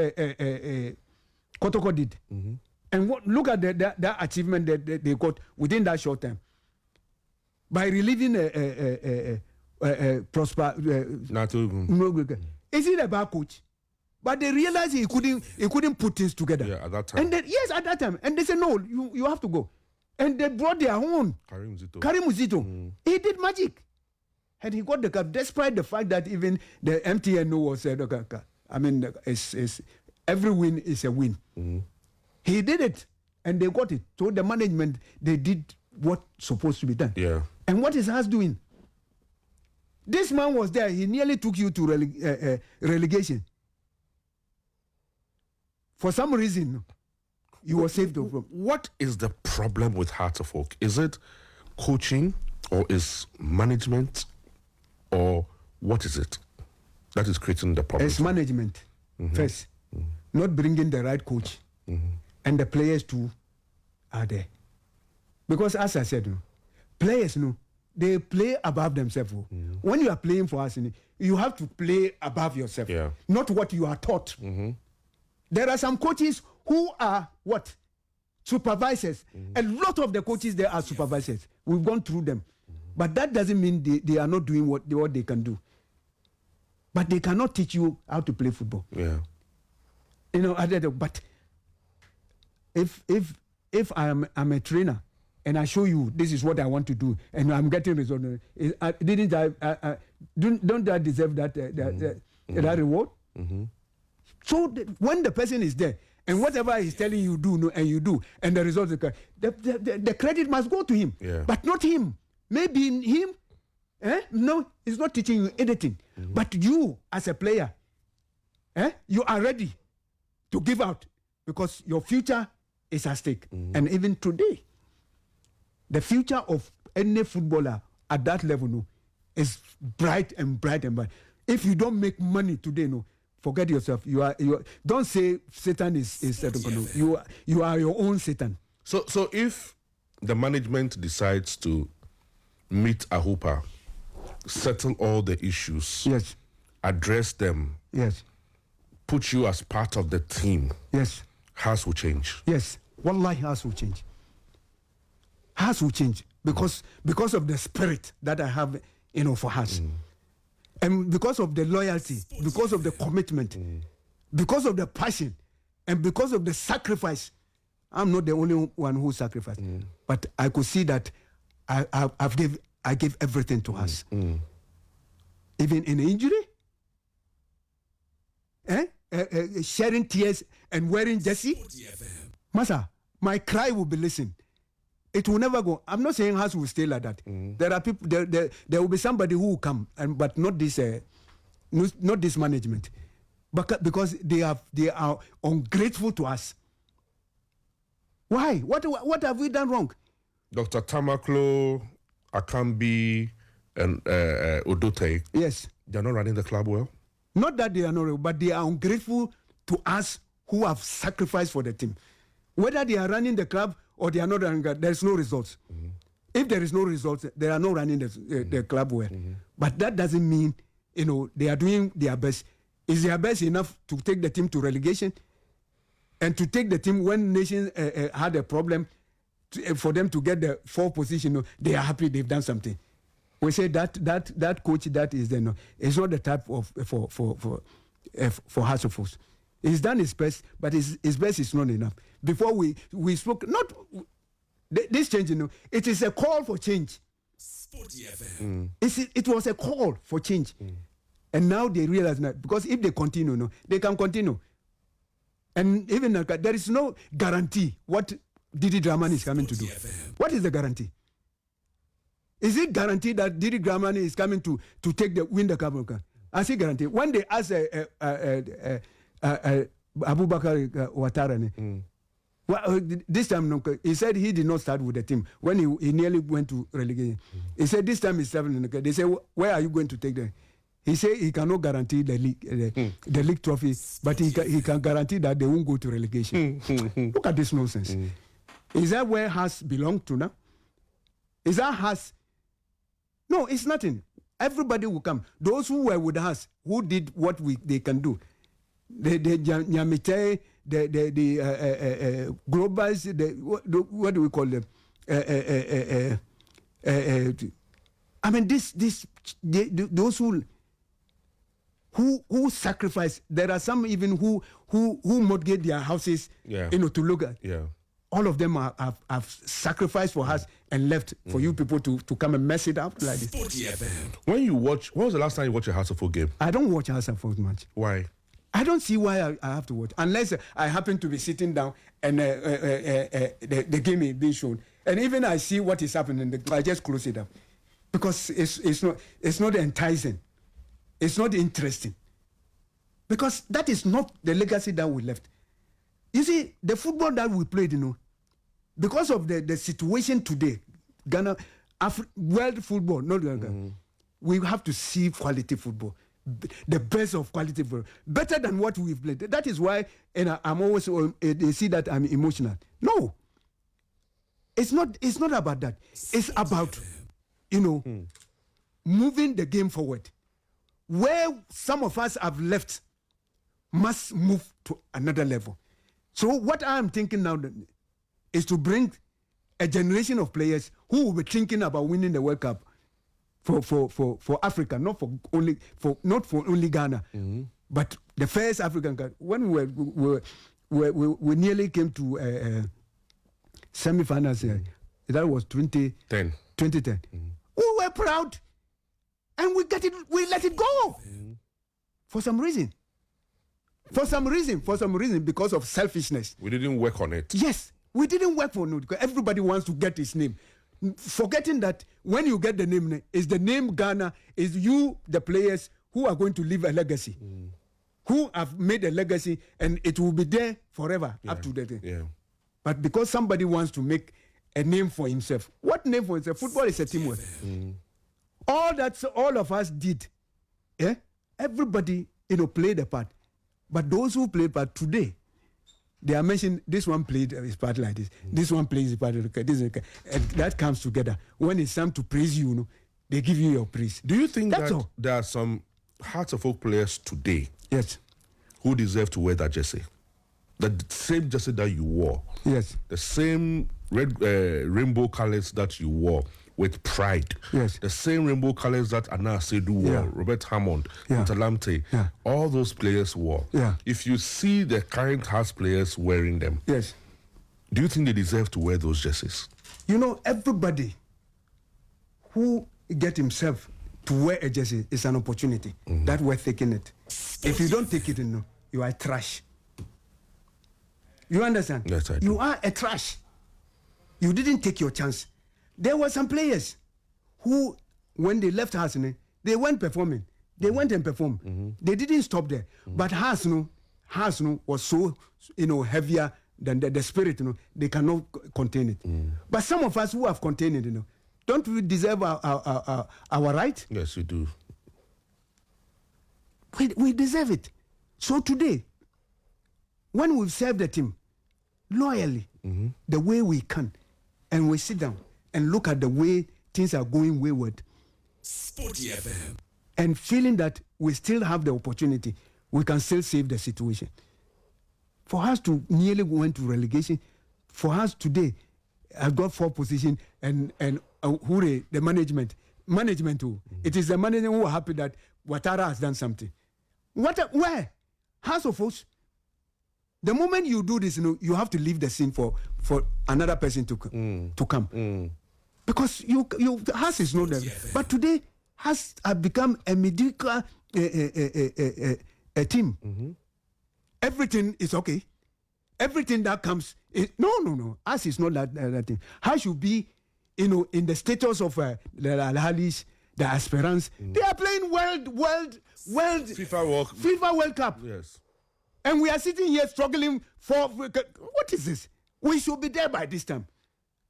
Kotoko did. Mm-hmm. And look at that achievement that they got within that short time. By relieving Prosper. Is it a bad coach? But they realized he couldn't put things together. Yeah, at that time. And then, yes, at that time. And they said, no, you have to go. And they brought their own. Karim Zito. He did magic. And he got the cup, despite the fact that even the MTNO was every win is a win. Mm-hmm. He did it, and they got it. So the management, they did what's supposed to be done. Yeah. And what is Haas doing? This man was there. He nearly took you to relegation. For some reason, you were saved from. What is the problem with Hearts of Oak? Is it coaching, or is management, or what is it that is creating the problem? It's management, first. Mm-hmm. Not bringing the right coach. Mm-hmm. And the players too are there. Because as I said, players, they play above themselves. Mm-hmm. When you are playing for us, you have to play above yourself. Yeah. Not what you are taught. Mm-hmm. There are some coaches who are what? Supervisors. Mm-hmm. A lot of the coaches there are supervisors. We've gone through them. Mm-hmm. But that doesn't mean they are not doing what they can do. But they cannot teach you how to play football. Yeah. But if I'm a trainer and I show you this is what I want to do and I'm getting results, don't that deserve that that reward? So when the person is there and whatever he's telling you do, and you do, and the result, the credit must go to him, but not him. Maybe him, no, he's not teaching you anything. But you, as a player, you are ready to give out because your future is at stake. And even today, the future of any footballer at that level, no, is bright and bright and bright. If you don't make money today, no, forget yourself. You are. Don't say Satan is Satan. No. You are your own Satan. So if the management decides to meet Ahupa, settle all the issues, yes, address them, yes, put you as part of the team, yes, Hearts will change. Yes, wallahi, Hearts will change. Hearts will change because of the spirit that I have, for Hearts. And because of the loyalty, because of the commitment, because of the passion, and because of the sacrifice. I'm not the only one who sacrificed, but I could see that I gave everything to us. Even in injury, sharing tears and wearing jersey. Masa, my cry will be listened. It will never go. I'm not saying Hearts will stay like that. There are people. There will be somebody who will come, but not this. Not this management, but because they are ungrateful to us. Why? What have we done wrong? Dr. Tamaklo, Akambi, and Odote. Yes, they're not running the club well. Not that they are not, but they are ungrateful to us who have sacrificed for the team. Whether they are running the club or they are not running, there is no results. If there is no results, they are not running the club well. But that doesn't mean, they are doing their best. Is their best enough to take the team to relegation? And to take the team when nations had a problem, for them to get the fourth position, they are happy they've done something. We say that coach that is there, it's not the type of for Hearts of Oaks. He's done his best, but his best is not enough. Before we spoke, not this change, it is a call for change. It was a call for change, and now they realize that because if they continue, they can continue, and even there is no guarantee what Didi Dramani is coming to do. What is the guarantee? Is it guaranteed that Didi Dramani is coming to win the cup? I say guarantee. When they ask Abubakar Ouattara, this time he said he did not start with the team when he nearly went to relegation. He said this time he's starting. They say, where are you going to take them? He said he cannot guarantee the league trophy, but he can guarantee that they won't go to relegation. Look at this nonsense. Is that where Hearts belong to now? Is that Hearts? No, it's nothing. Everybody will come. Those who were with us, who did what they can do, the Nyamite, the Globals, what do we call them? I mean, those who sacrifice. There are some even who mortgage their houses, to look at. Yeah. All of them have sacrificed for us and left for you people to come and mess it up like this. When was the last time you watched a Hearts of Oaks game? I don't watch Hearts of Oaks much. Why? I don't see why I have to watch unless I happen to be sitting down and the game is being shown, and even I see what is happening, I just close it up because it's not enticing, it's not interesting, because that is not the legacy that we left. You see, the football that we played, because of the situation today, Ghana, world football, not Ghana, we have to see quality football, the best of quality football, better than what we've played. That is why, and I'm always, they see that I'm emotional. No, it's not about that. It's about, moving the game forward. Where some of us have left must move to another level. So what I'm thinking now is to bring a generation of players who will be thinking about winning the World Cup for Africa, not for only Ghana, but the first African country. When we nearly came to semi-finals, that was 2010. We were proud, and we let it go. For some reason, because of selfishness. We didn't work on it. Yes, we didn't work for it because everybody wants to get his name. Forgetting that when you get the name, is the name Ghana, is you, the players who are going to leave a legacy, who have made a legacy, and it will be there forever up to the day. Yeah. But because somebody wants to make a name for himself, what name for himself? Football is a teamwork. All of us did. Yeah? Everybody, played a part. But those who played part today, they are mentioned, this one played his part like this, this one plays his part like this, and that comes together. When it's time to praise you, they give you your praise. Do you think that there are some Hearts of Oak players today who deserve to wear that jersey? The same jersey that you wore. Yes. The same red rainbow colors that you wore with pride. Yes. The same rainbow colors that Anna Sedu wore, Robert Hammond, Lamte, all those players wore. Yeah. If you see the current Hearts players wearing them, yes, do you think they deserve to wear those jerseys? Everybody who get himself to wear a jersey is an opportunity. That worth taking it. If you don't take it, you are trash. You understand? Yes, I do. You are a trash. You didn't take your chance. There were some players who, when they left Hearts, they went performing. They went and performed. They didn't stop there. But Hearts was so, heavier than the spirit. They cannot contain it. But some of us who have contained it, don't we deserve our right? Yes, we do. We deserve it. So today, when we've served the team loyally, the way we can, and we sit down and look at the way things are going wayward, Sporty FM, and feeling that we still have the opportunity, we can still save the situation. For us to nearly go into relegation, for us today, I've got 4 positions, and hooray, the management too. It is the management who are happy that Ouattara has done something. Where? House of Oaks. The moment you do this, you have to leave the scene for another person to come. Because Hearts is not there. But today, Hearts have become a mediocre a team. Everything is okay. Everything that comes, no. Hearts is not that thing. Hearts should be, in the status of the Al-Halis, the Esperance. They are playing world FIFA World Cup. Yes. And we are sitting here struggling for what is this? We should be there by this time,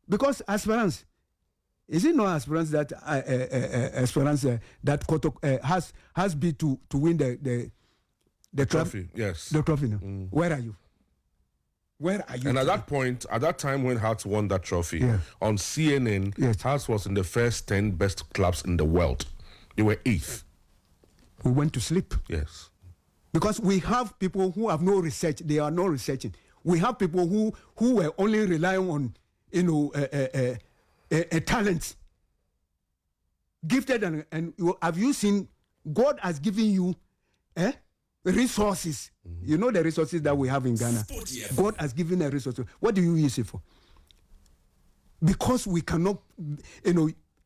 because Esperance, is it not Esperance that that Kotok has been to win the trophy? Yes, the trophy. Where are you? Where are you? And at that time when Hearts won that trophy on CNN, Hearts was in the first 10 best clubs in the world. They were 8th. We went to sleep. Yes. Because we have people who have no research, they are not researching. We have people who were only relying on, a talent, gifted, and have you seen? God has given you, resources. You know the resources that we have in Ghana. God has given a resource. What do you use it for? Because we cannot,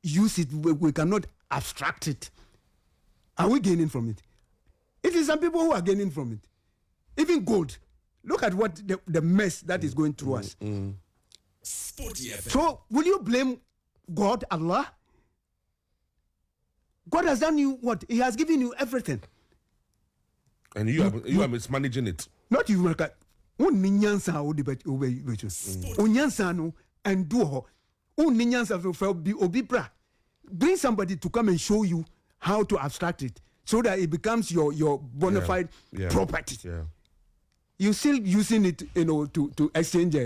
use it. We cannot abstract it. Are we gaining from it? It is some people who are gaining from it. Even gold. Look at what the mess that is going through us. So, will you blame God, Allah? God has done you what? He has given you everything. And you are mismanaging it. Not you. Unyansa no and do ho. Unyansa obi bra. Bring somebody to come and show you how to abstract it, so that it becomes your bona fide property. Yeah. You still using it, to exchange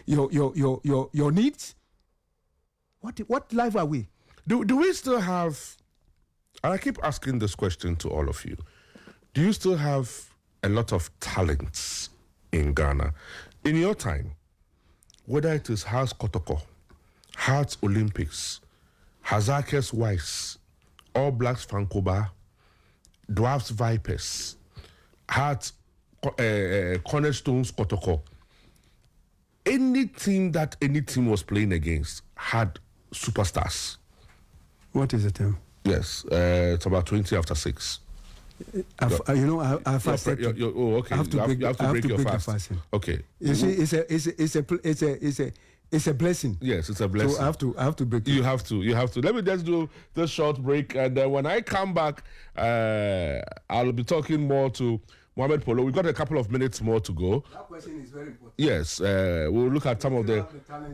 your needs. What life are we? Do we still have? And I keep asking this question to all of you. Do you still have a lot of talents in Ghana? In your time, whether it is Hearts Kotoko, Hearts Olympics, Hazakes Weiss, All Blacks Vancouver, Dwarfs Vipers, Hearts Cornerstones Kotoko, any team that any team was playing against had superstars. What is the term? Yes, it's about 20 after 6. I fasted. Okay. You have to break your fast. Okay. You see, it's a blessing. Yes, it's a blessing. So I have to break. You have to. Let me just do this short break, and when I come back, I'll be talking more to Mohammed Polo. We've got a couple of minutes more to go. That question is very important. Yes, we'll look at some of the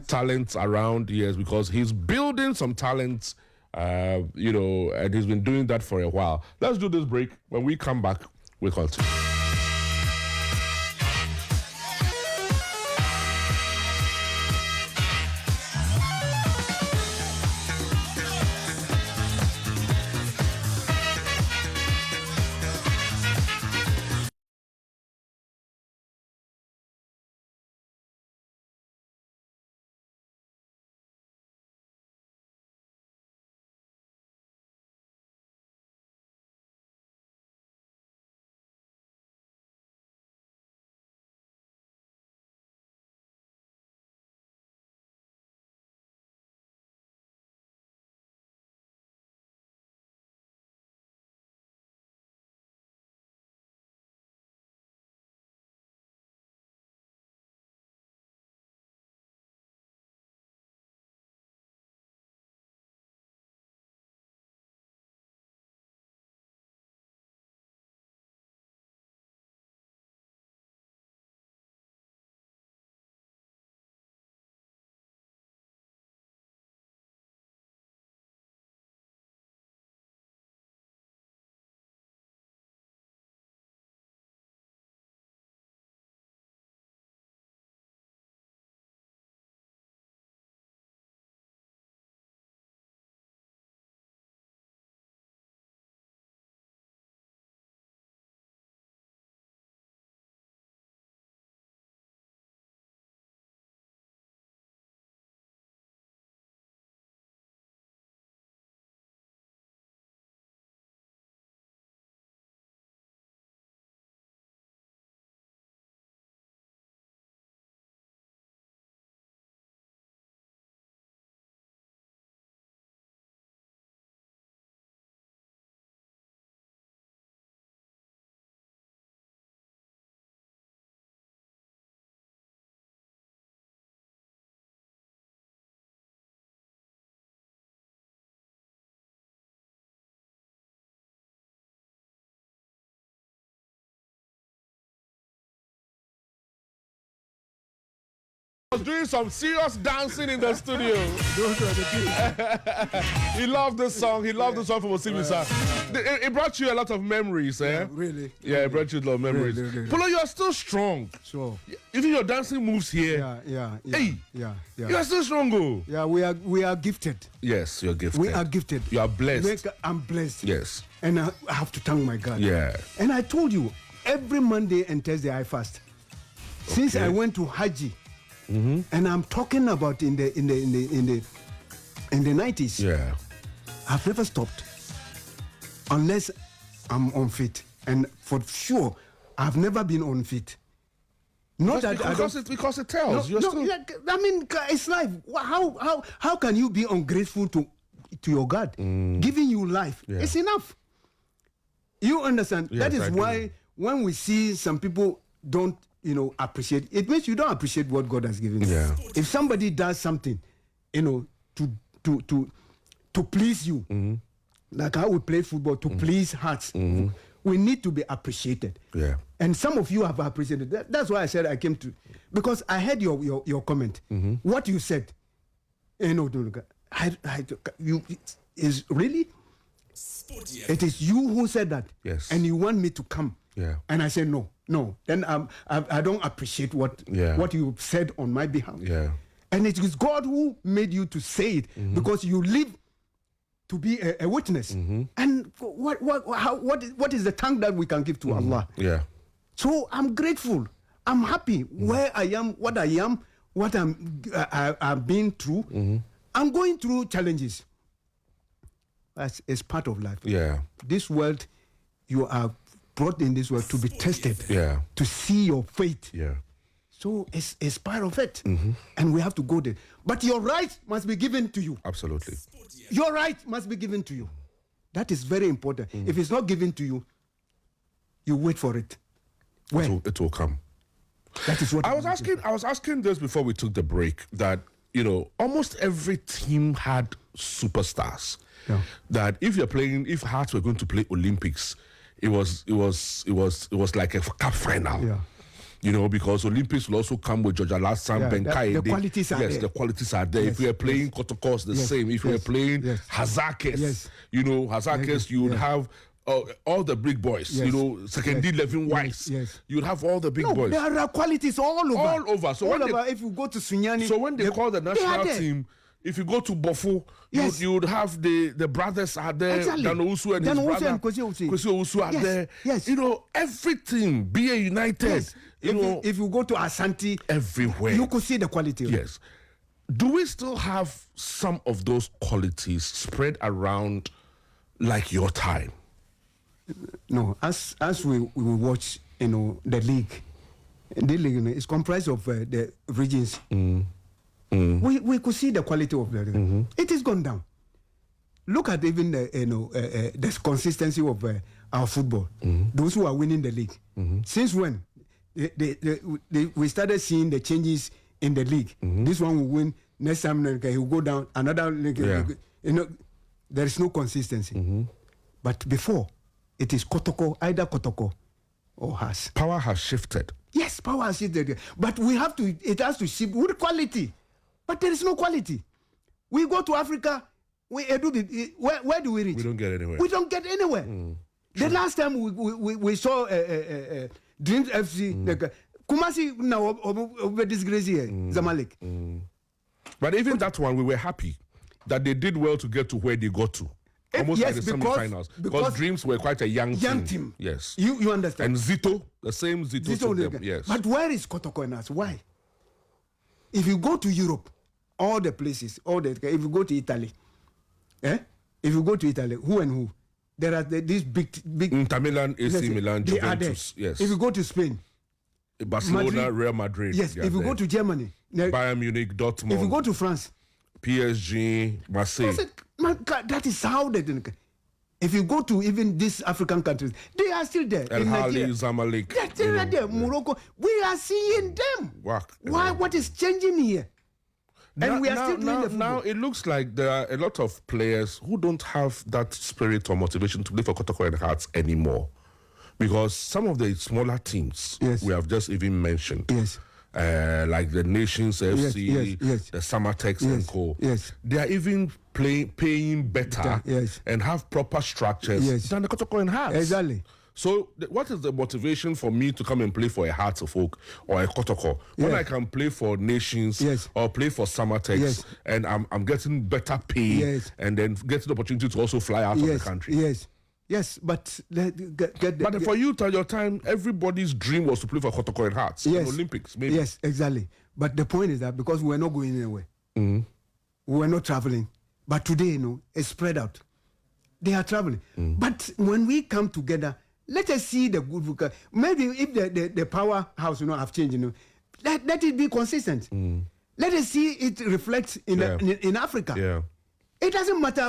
talents around. Yes, because he's building some talents. And he's been doing that for a while. Let's do this break. When we come back, we'll continue. Was doing some serious dancing in the studio. He loved this song. He loved the song from Osimisa. It brought you a lot of memories, eh? Yeah, really. Yeah, it brought you a lot of memories. Really. Polo, you are still strong. Sure. Even your dancing moves here. Yeah. Hey, yeah. you are still strong, oh. Yeah, we are gifted. Yes, you're gifted. We are gifted. You are blessed. I'm blessed. Yes. And I have to thank my God. Yeah. And I told you, every Monday and Thursday I fast. Since I went to Haji. Mm-hmm. And I'm talking about in the 90s. Yeah. I've never stopped unless I'm unfit, and for sure I've never been unfit. Not because it tells. I mean, it's life. How can you be ungrateful to your God giving you life? Yeah. It's enough. You understand? Yes, that is why when we see some people don't appreciate, it means you don't appreciate what God has given you. Yeah. If somebody does something, to please you, like how we play football, to please hearts, we need to be appreciated. Yeah. And some of you have appreciated that. That's why I said I came to, because I heard your comment. What you said, you is really. It is you who said that. Yes. And you want me to come. Yeah. And I said no. Then I don't appreciate what you said on my behalf. Yeah. And it is God who made you to say it, because you live to be a witness. And what is the thank that we can give to Allah? Yeah. So I'm grateful. I'm happy where I am, what I am, what I've been through. I'm going through challenges. It's part of life. Yeah. This world, you are brought in this world to be tested. Yeah. To see your faith. Yeah. So it's part of it. And we have to go there. But your right must be given to you. Absolutely. Your right must be given to you. That is very important. If it's not given to you, you wait for it. When? It will come. That is what I was asking this before we took the break, that almost every team had superstars. Yeah. That if Hearts were going to play Olympics, it was like a cup final. Yeah. Because Olympics will also come with Georgia Lassam, Benkai. The qualities are there. Yes, the qualities are there. Yes, if we are playing Kotokos, the same. If we are playing Hazakes, Hazakes, you would have all the big boys. Second Levin Weiss. You'd have all the big boys. There are qualities all over. All over. So if you go to Sunyani. So when they call the national team, if you go to Bofo, you would have the brothers are there. Exactly. Danousu and his brother. And Kwesi Owusu are there. Yes. Everything. BA United. Yes. If you go to Asante, everywhere, you could see the quality. Yes. Do we still have some of those qualities spread around like your time? No. As we watch, the league is comprised of the regions. We could see the quality of the league. It has gone down. Look at even the consistency of our football. Those who are winning the league. Since when? We started seeing the changes in the league. This one will win. Next time he will go down. Another league. There is no consistency. But before, it is either Kotoko or Hearts. Power has shifted. Yes, power has shifted. But it has to shift with quality. But there is no quality. We go to Africa, where do we reach? We don't get anywhere. We don't get anywhere. The last time we saw Dreams FC, Kumasi now over disgrace here, Zamalek. But even that one, we were happy that they did well to get to where they got to. Almost like the semi-finals. Because Dreams were quite a young team. Yes. You understand. And Zito, the same Zito. Yes. But where is Kotoko and us? Why? If you go to Europe, all the places, if you go to Italy, if you go to Italy, who and who? There are these big Inter Milan, AC Milan, Juventus. Yes. If you go to Spain, Barcelona, Real Madrid. Yes. If you go to Germany, Bayern Munich, Dortmund. If you go to France, PSG, Marseille. That is how they. If you go to even these African countries, they are still there. El Ahly, Zamalek. They're still there. Morocco. We are seeing them. Why? What is changing here? And we are still doing the football. Now it looks like there are a lot of players who don't have that spirit or motivation to play for Kotoko and Hearts anymore, because some of the smaller teams we have just even mentioned, like the Nations FC, the Samatex and Co. They are even paying better and have proper structures than the Kotoko and Hearts. Exactly. So what is the motivation for me to come and play for a Hearts of Oak or a Kotoko when I can play for Nations or play for Samatex and I'm getting better pay and then getting the opportunity to also fly out of the country? Yes, but but for you, at your time, everybody's dream was to play for Kotoko and Hearts in Olympics, maybe. Yes, exactly. But the point is that because we are not going anywhere, we are not traveling. But today, it's spread out. They are traveling. But when we come together, let us see the good work. Maybe if the powerhouse, have changed, let it be consistent. Let us see it reflects in Africa. Yeah. It doesn't matter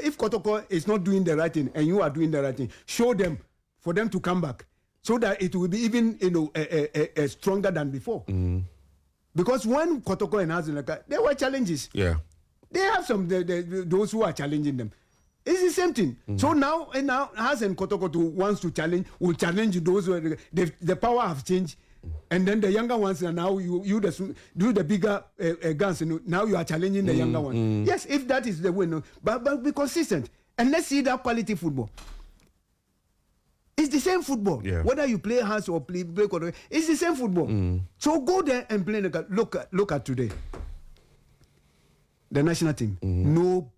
if Kotoko is not doing the right thing and you are doing the right thing. Show them for them to come back so that it will be even stronger than before. Because when Kotoko and Hazenaka, there were challenges. Yeah. They have those who are challenging them. It's the same thing. So now Has and Kotoko wants to will challenge those who the power have changed. And then the younger ones are now you do the bigger guns. Now you are challenging the younger one. Yes, if that is the way, but be consistent and let's see that quality football. It's the same football. Yeah. Whether you play Hearts or play Kotoko, it's the same football. So go there and play. Look at today. The national team. No,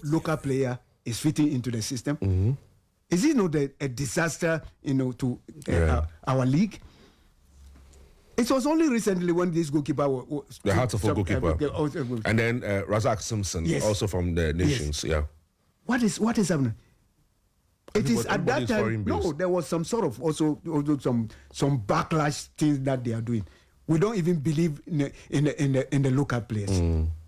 local player is fitting into the system. Is it not a disaster, to our league? It was only recently when this goalkeeper was the Hearts of a goalkeeper, and then Razak Simpson, also from the Nations. Yeah. What is happening? It is at that time. No, there was some sort of also some backlash things that they are doing. We don't even believe in the local players.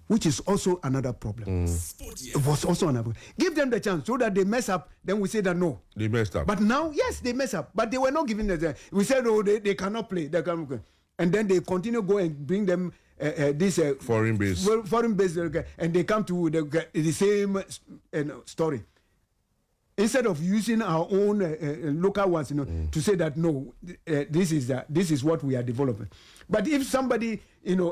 which is also another problem. It was also another problem. Give them the chance so that they mess up, then we say that no. They messed up. But now, yes, they mess up. But they were not given the chance. We said, oh, they cannot play. They cannot play. And then they continue go and bring them this foreign base, and they come to the same story. Instead of using our own local ones, to say that no, this is what we are developing. But if somebody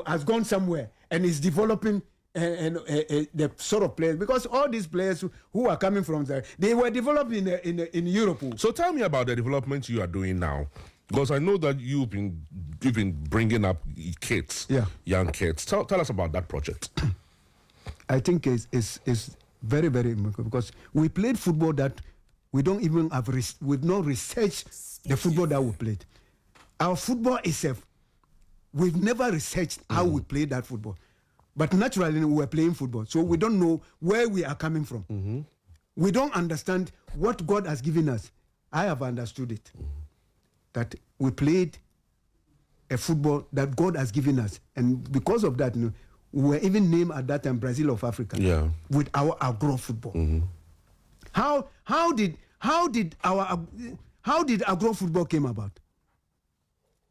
has gone somewhere and is developing the sort of players, because all these players who are coming from there, they were developed in Europe. So tell me about the development you are doing now. Because I know that you've been bringing up kids, young kids. Tell us about that project. I think it's very, very important because we played football that we don't even have. We've not researched the football that we played. Our football itself, we've never researched how we played that football. But naturally, we were playing football, so we don't know where we are coming from. We don't understand what God has given us. I have understood it. That we played a football that God has given us. And because of that, we were even named at that time Brazil of Africa with our agro football. How did agro football came about?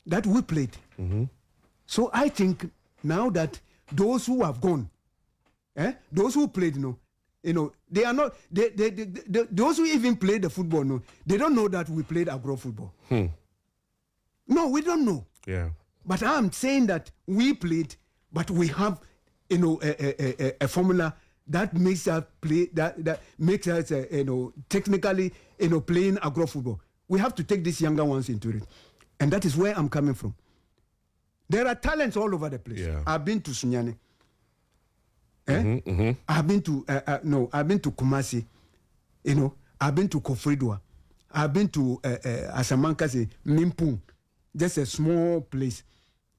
That we played. So I think now that those who have gone, those who played, they are not, those who even played the football, they don't know that we played agro football. No, we don't know. Yeah. But I'm saying that we played, but we have, a formula that makes us play, that makes us, technically, playing agro football. We have to take these younger ones into it. And that is where I'm coming from. There are talents all over the place. Yeah. I've been to Sunyani. I've been to, I've been to Kumasi. I've been to Kofridwa. I've been to Asamankasi, Mimpung. Just a small place.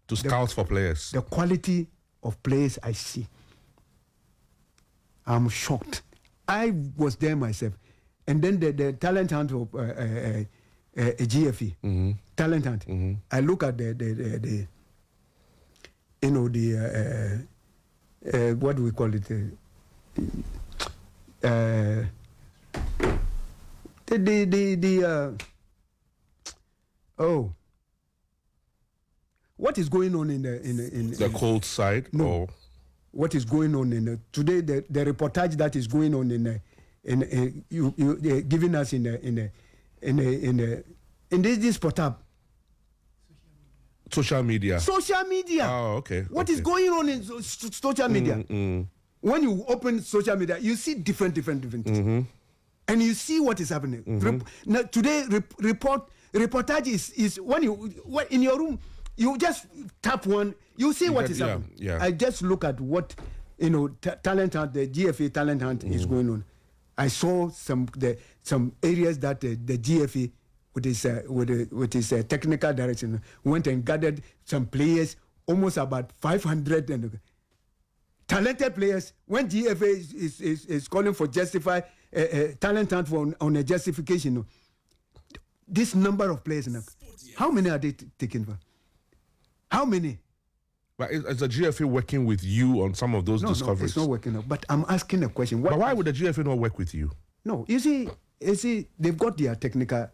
To scout for players. The quality of players I see, I'm shocked. I was there myself. And then the talent hunt of a GFE, talent hunt. I look at the what do we call it? What is going on in the cold side? No. Or? What is going on today? The reportage that is going on you giving us in this portal. Social media. Social media. Oh, okay. What is going on in social media? When you open social media, you see different things. And you see what is happening. Now, today, reportage is when in your room, you just tap one, you see what is happening. Yeah. I just look at what talent hunt, the GFA talent hunt is going on. I saw some areas that the GFA with his technical direction went and gathered some players, almost about 500 and talented players. When GFA is calling for justify talent hunt on a justification, this number of players now, how many are they taking for? How many? But is the GFA working with you on some of those discoveries? No, it's not working out. But I'm asking a question. But why would the GFA not work with you? No, you see, they've got their technical,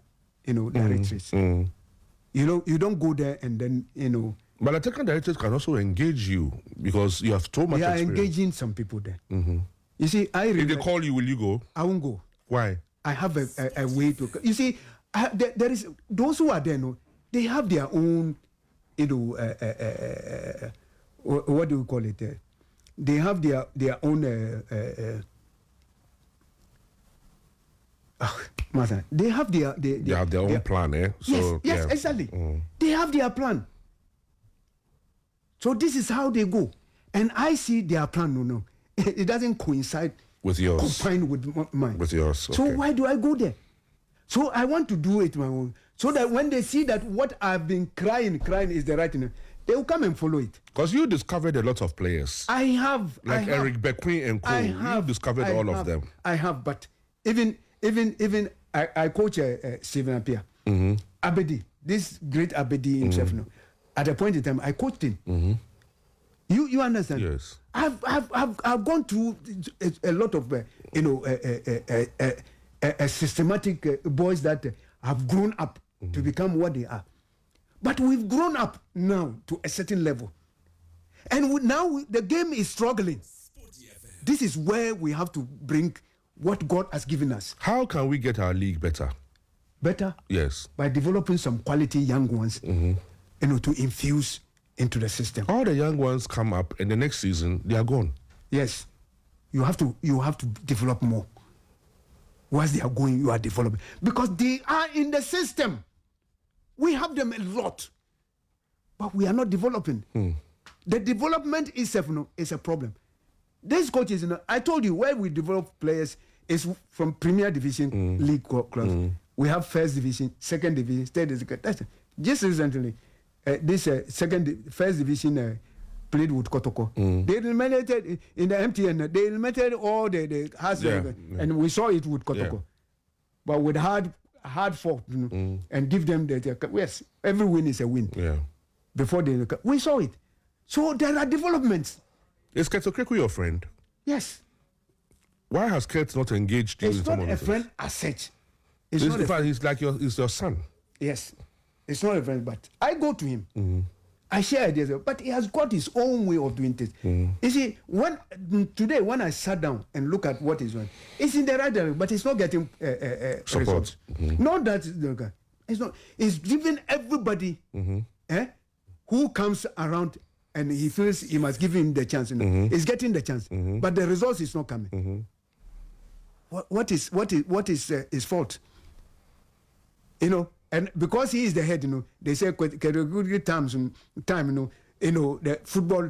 directories. You don't go there and then, But the technical directors can also engage you because you have so much experience. They are engaging some people there. You see, if they call you, will you go? I won't go. Why? I have a way to. You see, there is those who are there. They have their own. What do you call it? They have their own. They have they have their own plan, eh? So, yes, exactly. They have their plan. So this is how they go, and I see their plan. No, it doesn't coincide with yours. Combined with mine. With yours. Okay. So why do I go there? So I want to do it my own, so that when they see that what I've been crying is the right thing, they will come and follow it. Because you discovered a lot of players. I have. Like Eric Bequin and co. You discovered all of them. I have, but even I coach Stephen Appiah. Abedi, this great Abedi himself. At a point in time, I coached him. You understand? Yes. I've gone through a lot of systematic boys that have grown up to become what they are. But we've grown up now to a certain level. And now the game is struggling. This is where we have to bring what God has given us. How can we get our league better? Better? Yes. By developing some quality young ones, to infuse into the system. All the young ones come up, and the next season they are gone. Yes. You have to develop more. Once they are going, you are developing. Because they are in the system. We have them a lot. But we are not developing. The development itself is a problem. These coaches, I told you, where we develop players is from Premier Division league clubs. We have first division, second division, third division. Just recently, first division played with Kotoko. They eliminated in the MTN. They eliminated all the hard and we saw it with Kotoko. Yeah. But with hard fought, and give them yes, every win is a win. Yeah. Before we saw it. So there are developments. Is Ketokreku your friend? Yes. Why has Ket not engaged you? It's not a friend as such. It's not in fact, he's like he's your son. Yes. It's not a friend, but I go to him. I share ideas, but he has got his own way of doing things. You see, when I sat down and look at what he's doing, it's in the right direction, but it's not getting support. Not that it's not. It's giving everybody who comes around and he feels he must give him the chance. He's getting the chance, but the results is not coming. What is his fault? And because he is the head, they say good time, the football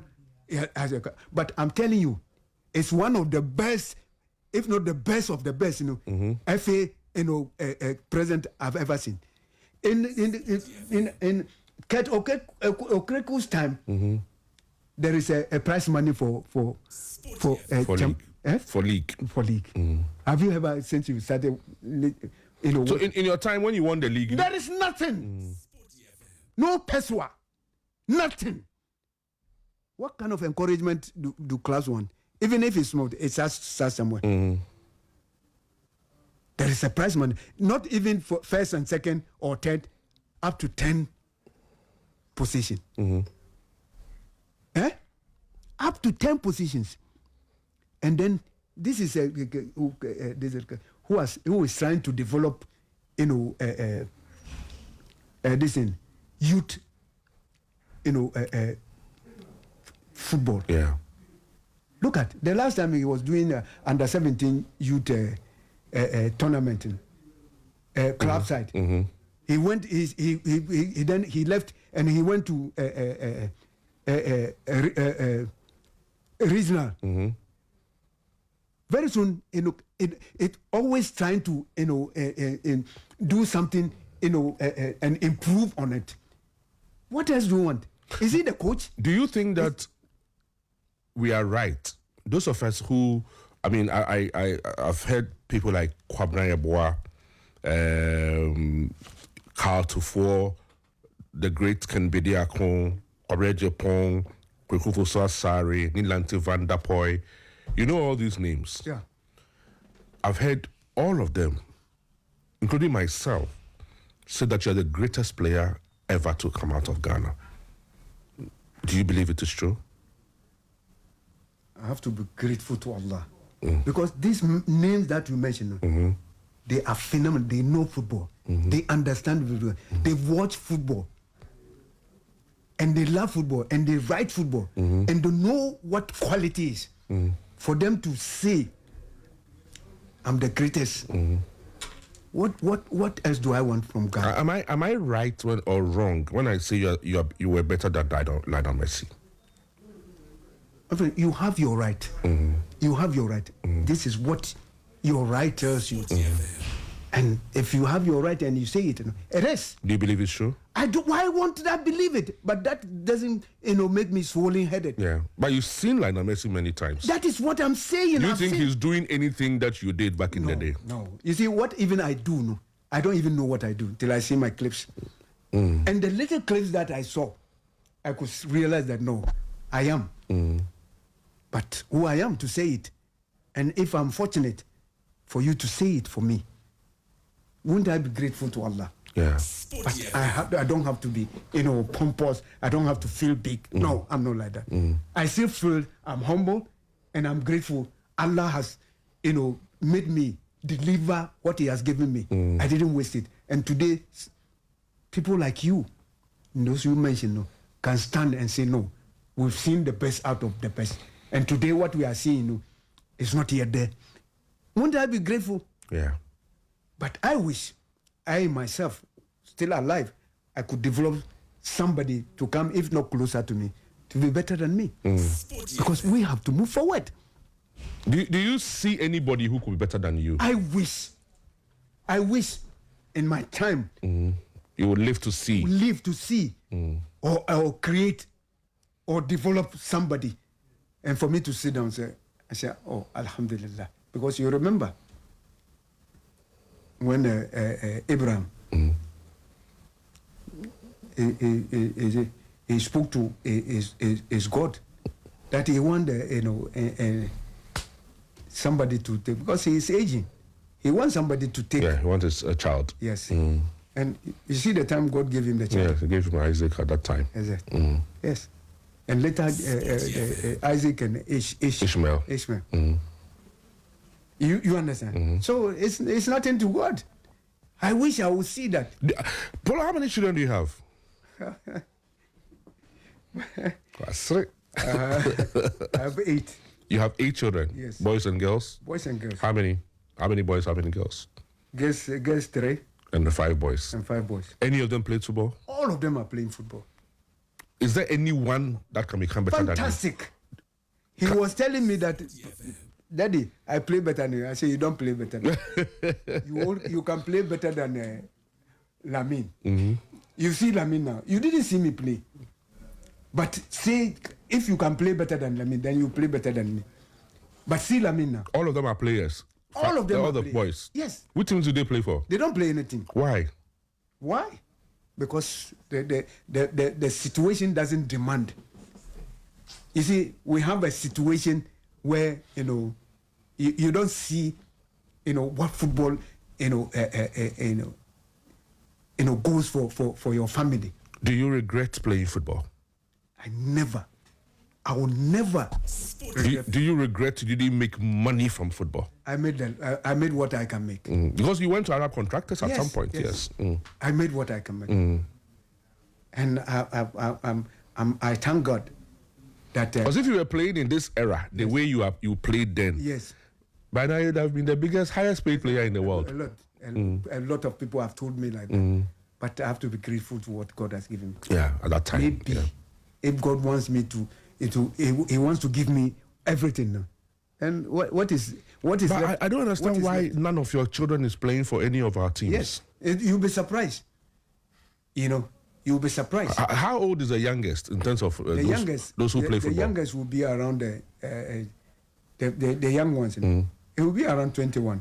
has a. But I'm telling you, it's one of the best, if not the best of the best, FA, present I've ever seen. In Ket Okreku's time, there is a prize money for league. For league. Have you ever, since you started? So in your time when you won the league, there is nothing. No peswa. Nothing. What kind of encouragement do class want? Even if it's small, it starts somewhere. There is a prize money. Not even for first and second or third, up to 10 position. Up to 10 positions. And then this is who is trying to develop, this in youth, football. Yeah. Look at the last time he was doing under 17 youth tournament, club side. He went. He left and he went to regional. Very soon, it always trying to, do something, and improve on it. What else do you want? Is he the coach? Do you think that we are right? Those of us who, I've heard people like Kwabena Yeboah, Carl Tufor, the great Ken Bediakon, Obre Japon, Kwekufu Sasari, Nilanti Van der Poy. You know all these names. Yeah. I've heard all of them, including myself, say that you're the greatest player ever to come out of Ghana. Do you believe it is true? I have to be grateful to Allah. Because these names that you mentioned, they are phenomenal. They know football. They understand football. They watch football. And they love football. And they write football. And they know what quality is. For them to say, I'm the greatest. What else do I want from God? Am I right or wrong when I say you were better than Lionel Messi? You have your right. You have your right. This is what your right tells you. And if you have your right and you say it, it is. Do you believe it's true? I do. Why won't I believe it? But that doesn't, make me swollen-headed. Yeah. But you've seen Lionel Messi many times. That is what I'm saying. Do you think he's doing anything that you did back in the day? No. You see, what even I do, I don't even know what I do till I see my clips. And the little clips that I saw, I could realize that, I am. But who I am to say it, and if I'm fortunate for you to say it for me, wouldn't I be grateful to Allah? Yeah. But I don't have to be, pompous. I don't have to feel big. No, I'm not like that. I still feel I'm humble and I'm grateful. Allah has, made me deliver what He has given me. I didn't waste it. And today, people like you, those you mentioned, can stand and say, no, we've seen the best out of the best. And today what we are seeing is not yet there. Wouldn't I be grateful? Yeah. But I wish I myself, still alive, I could develop somebody to come, if not closer to me, to be better than me. Because we have to move forward. Do you see anybody who could be better than you? I wish in my time you would live to see. Or create or develop somebody. And for me to sit down and say, oh, Alhamdulillah. Because you remember when Abraham, he spoke to his God, that he wanted, somebody to take, because he is aging. He wants somebody to take. Yeah, he wants a child. Yes. And you see the time God gave him the child. Yeah, He gave him Isaac at that time. Exactly. Yes. And later Isaac and Ishmael. You understand? So it's nothing to God. I wish I would see that. Polo, how many children do you have? That's right. I have 8. You have 8 children? Yes. Boys and girls? Boys and girls. How many? How many boys, how many girls? Girls 3. And the 5 boys. And 5 boys. Any of them played football? All of them are playing football. Is there anyone that can become better Fantastic. He was telling me that, Daddy, I play better than you. I say, you don't play better than you can play better than Lamine. You see Lamine now. You didn't see me play. But say, if you can play better than Lamine, then you play better than me. But see Lamine now. All of them are players? All of them are all the players. Boys? Yes. Which teams do they play for? They don't play anything. Why? Why? Because the situation doesn't demand. You see, we have a situation where, you don't see, what football, goes for your family. Do you regret playing football? I will never. Do you regret you didn't make money from football? I made what I can make. Because you went to Arab contractors at some point, yes. I made what I can make. And I thank God that. Because if you were playing in this era, the way you played then, yes, by now you'd have been the highest paid player in the world. A lot. And a lot of people have told me like that. But I have to be grateful to what God has given me. Yeah, at that time. Maybe if God wants me He wants to give me everything now. And what is? But I don't understand why none of your children is playing for any of our teams. Yes, you'll be surprised. You'll be surprised. How old is the youngest in terms of those who play football? The youngest will be around the young ones. It will be around 21.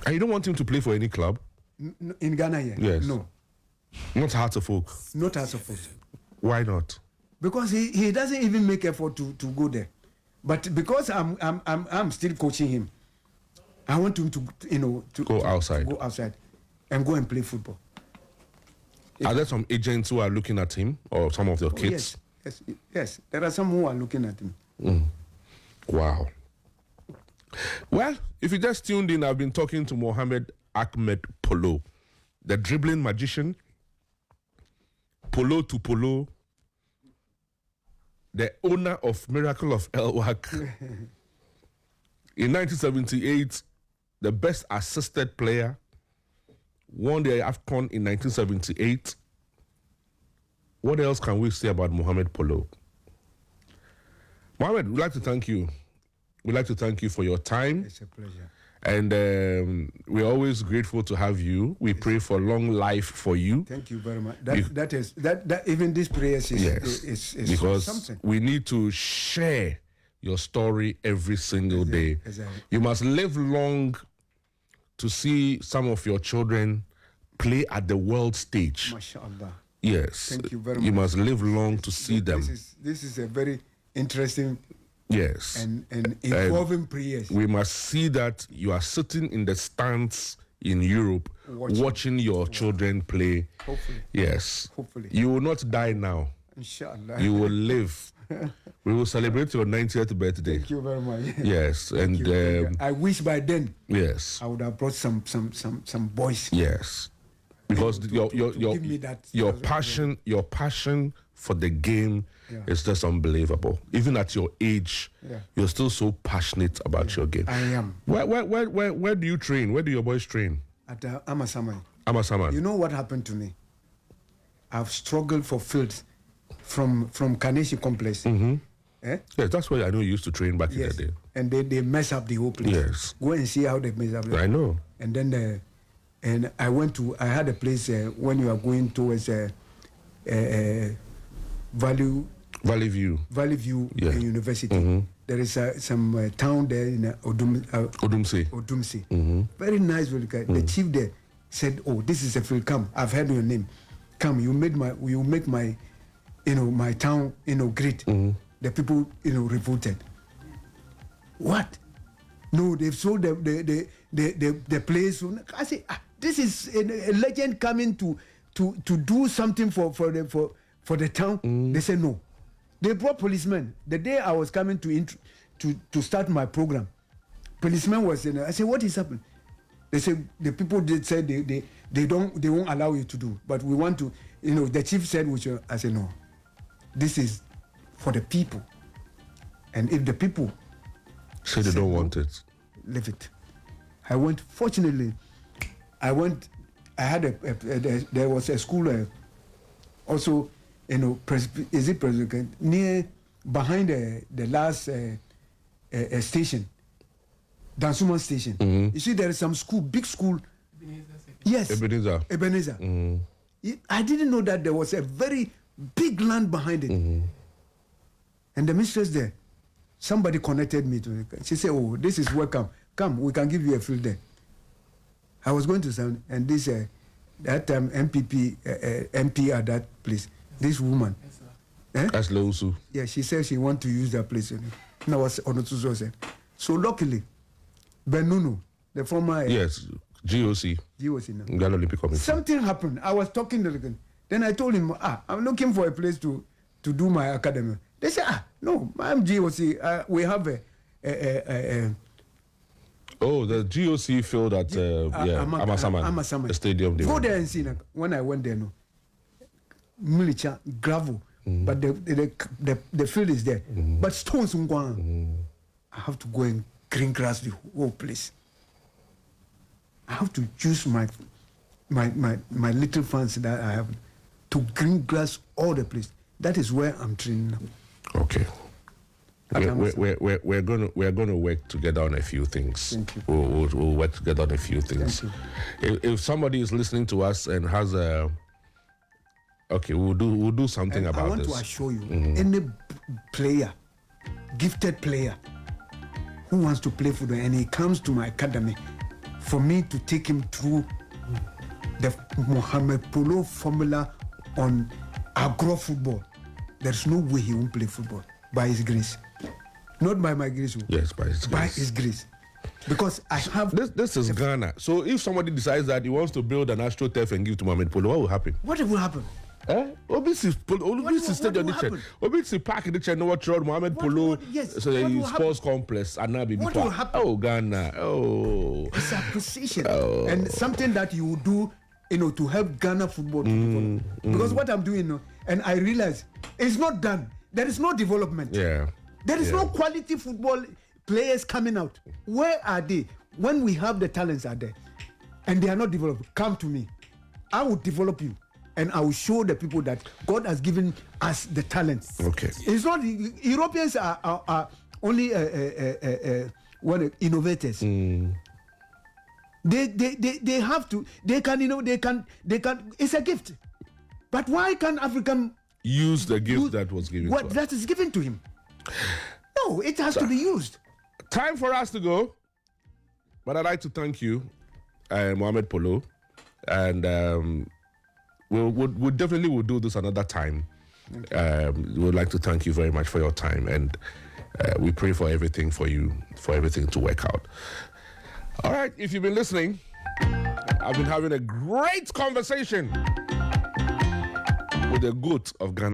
And you don't want him to play for any club? In Ghana, yeah. Yes. No. Not Hearts of Oak? Not Hearts of Oak. Why not? Because he doesn't even make effort to go there. But because I'm still coaching him, I want him to go outside. Go outside and go and play football. Are there some agents who are looking at him, or some of your kids? Yes. There are some who are looking at him. Wow. Well, if you just tuned in, I've been talking to Mohammed Polo, the dribbling magician, Polo to Polo, the owner of Miracle of El Wak. In 1978, the best assisted player, won the AFCON in 1978. What else can we say about Mohammed Polo? Mohammed, we'd like to thank you. We'd like to thank you for your time. It's a pleasure. And we're always grateful to have you. We pray for long life for you. Thank you very much. That even this prayer is because something. We need to share your story every single day. Exactly. You must live long to see some of your children play at the world stage. MashaAllah. Yes. Thank you very much. You must live long to see them. This is a very interesting Yes. and involving prayers. We must see that you are sitting in the stands in Europe watching your children play. Hopefully. Yes. Hopefully. You will not die now. Inshallah. You will live. We will celebrate your 90th birthday. Thank you very much. Yes. And I wish by then yes, I would have brought some boys. yes. Because your passion for the game is just unbelievable. Even at your age, you're still so passionate about your game. I am. Where do you train? Where do your boys train? At Amasaman. Amasaman. You know what happened to me? I've struggled for fields from Kaneshi complex. Mm-hmm. Eh? Yes, that's where I know you used to train back in the day. And they mess up the whole place. Yes. Go and see how they mess up. I know. And then I had a place when you are going towards Valley View University. Mm-hmm. There is some town there in Odumse. Mm-hmm. Very nice. The chief there said, "Oh, this is a field. Come, I've heard your name. Come, you make my my town great." Mm-hmm. The people revolted. What? No, they've sold the place. I say, this is a legend coming to do something for the town. Mm. They said no. They brought policemen. The day I was coming to start my program, policeman was in. I said, what is happening? They said the people did say they won't allow you to do, but we want to. The chief said, I said no. This is for the people, and if the people say they don't want it, leave it. I went. Fortunately, I had there was a school also, is it President near behind the last station, Dansuman station. Mm-hmm. You see, there is some school, big school. Yes, Ebenezer. Mm-hmm. I didn't know that there was a very big land behind it. Mm-hmm. And the mistress there, somebody connected me to it. She said, "Oh, this is welcome. Come, we can give you a field there." I was going to sound, and this that time MP at that place. This woman, that's Lausu. Yeah, she said she want to use that place. And I was on said. So luckily, Benunu, the former GOC now. Olympic Committee. Something happened. I was talking to the. Then I told him, I'm looking for a place to do my academy. They said, no, I'm GOC. We have a the GOC field at Amasaman, the stadium. Go there and see. When I went there, militia gravel, but the field is there. Mm-hmm. But stones, I have to go and green grass the whole place. I have to use my little funds that I have to green grass all the place. That is where I'm training now. Okay. We're going to work together on a few things. Thank you. We'll work together on a few things. If somebody is listening to us and has we'll do something about this. I want to assure you, any player, gifted player, who wants to play football and he comes to my academy, for me to take him through the Mohammed Polo formula on agro football, there's no way he won't play football by his grace. Not by my grace. Yes, by his grace. By his grace. Because I have... This is Ghana. So if somebody decides that he wants to build an AstroTurf and give to Mohammed Polo, what will happen? What will happen? Obviously stadium the chair. Obviously park in the chair. No what road Mohammed Polo. Yes. So the sports complex and now what will happen? Oh Ghana. Oh. It's a precision and something that you do, to help Ghana football. Because what I'm doing, and I realize it's not done. There is no development. Yeah. There is no quality football players coming out. Where are they? When we have the talents are there, and they are not developed, come to me. I will develop you. And I will show the people that God has given us the talents. Okay. It's not Europeans are only innovators. They have to. They can. It's a gift. But why can't African use the gift that was given? What that is given to him? No, it has to be used. Time for us to go. But I'd like to thank you, Mohammed Polo, and. we'll definitely will do this another time. We would like to thank you very much for your time, and we pray for everything for you, for everything to work out. All right, if you've been listening, I've been having a great conversation with the GOAT of Ghana.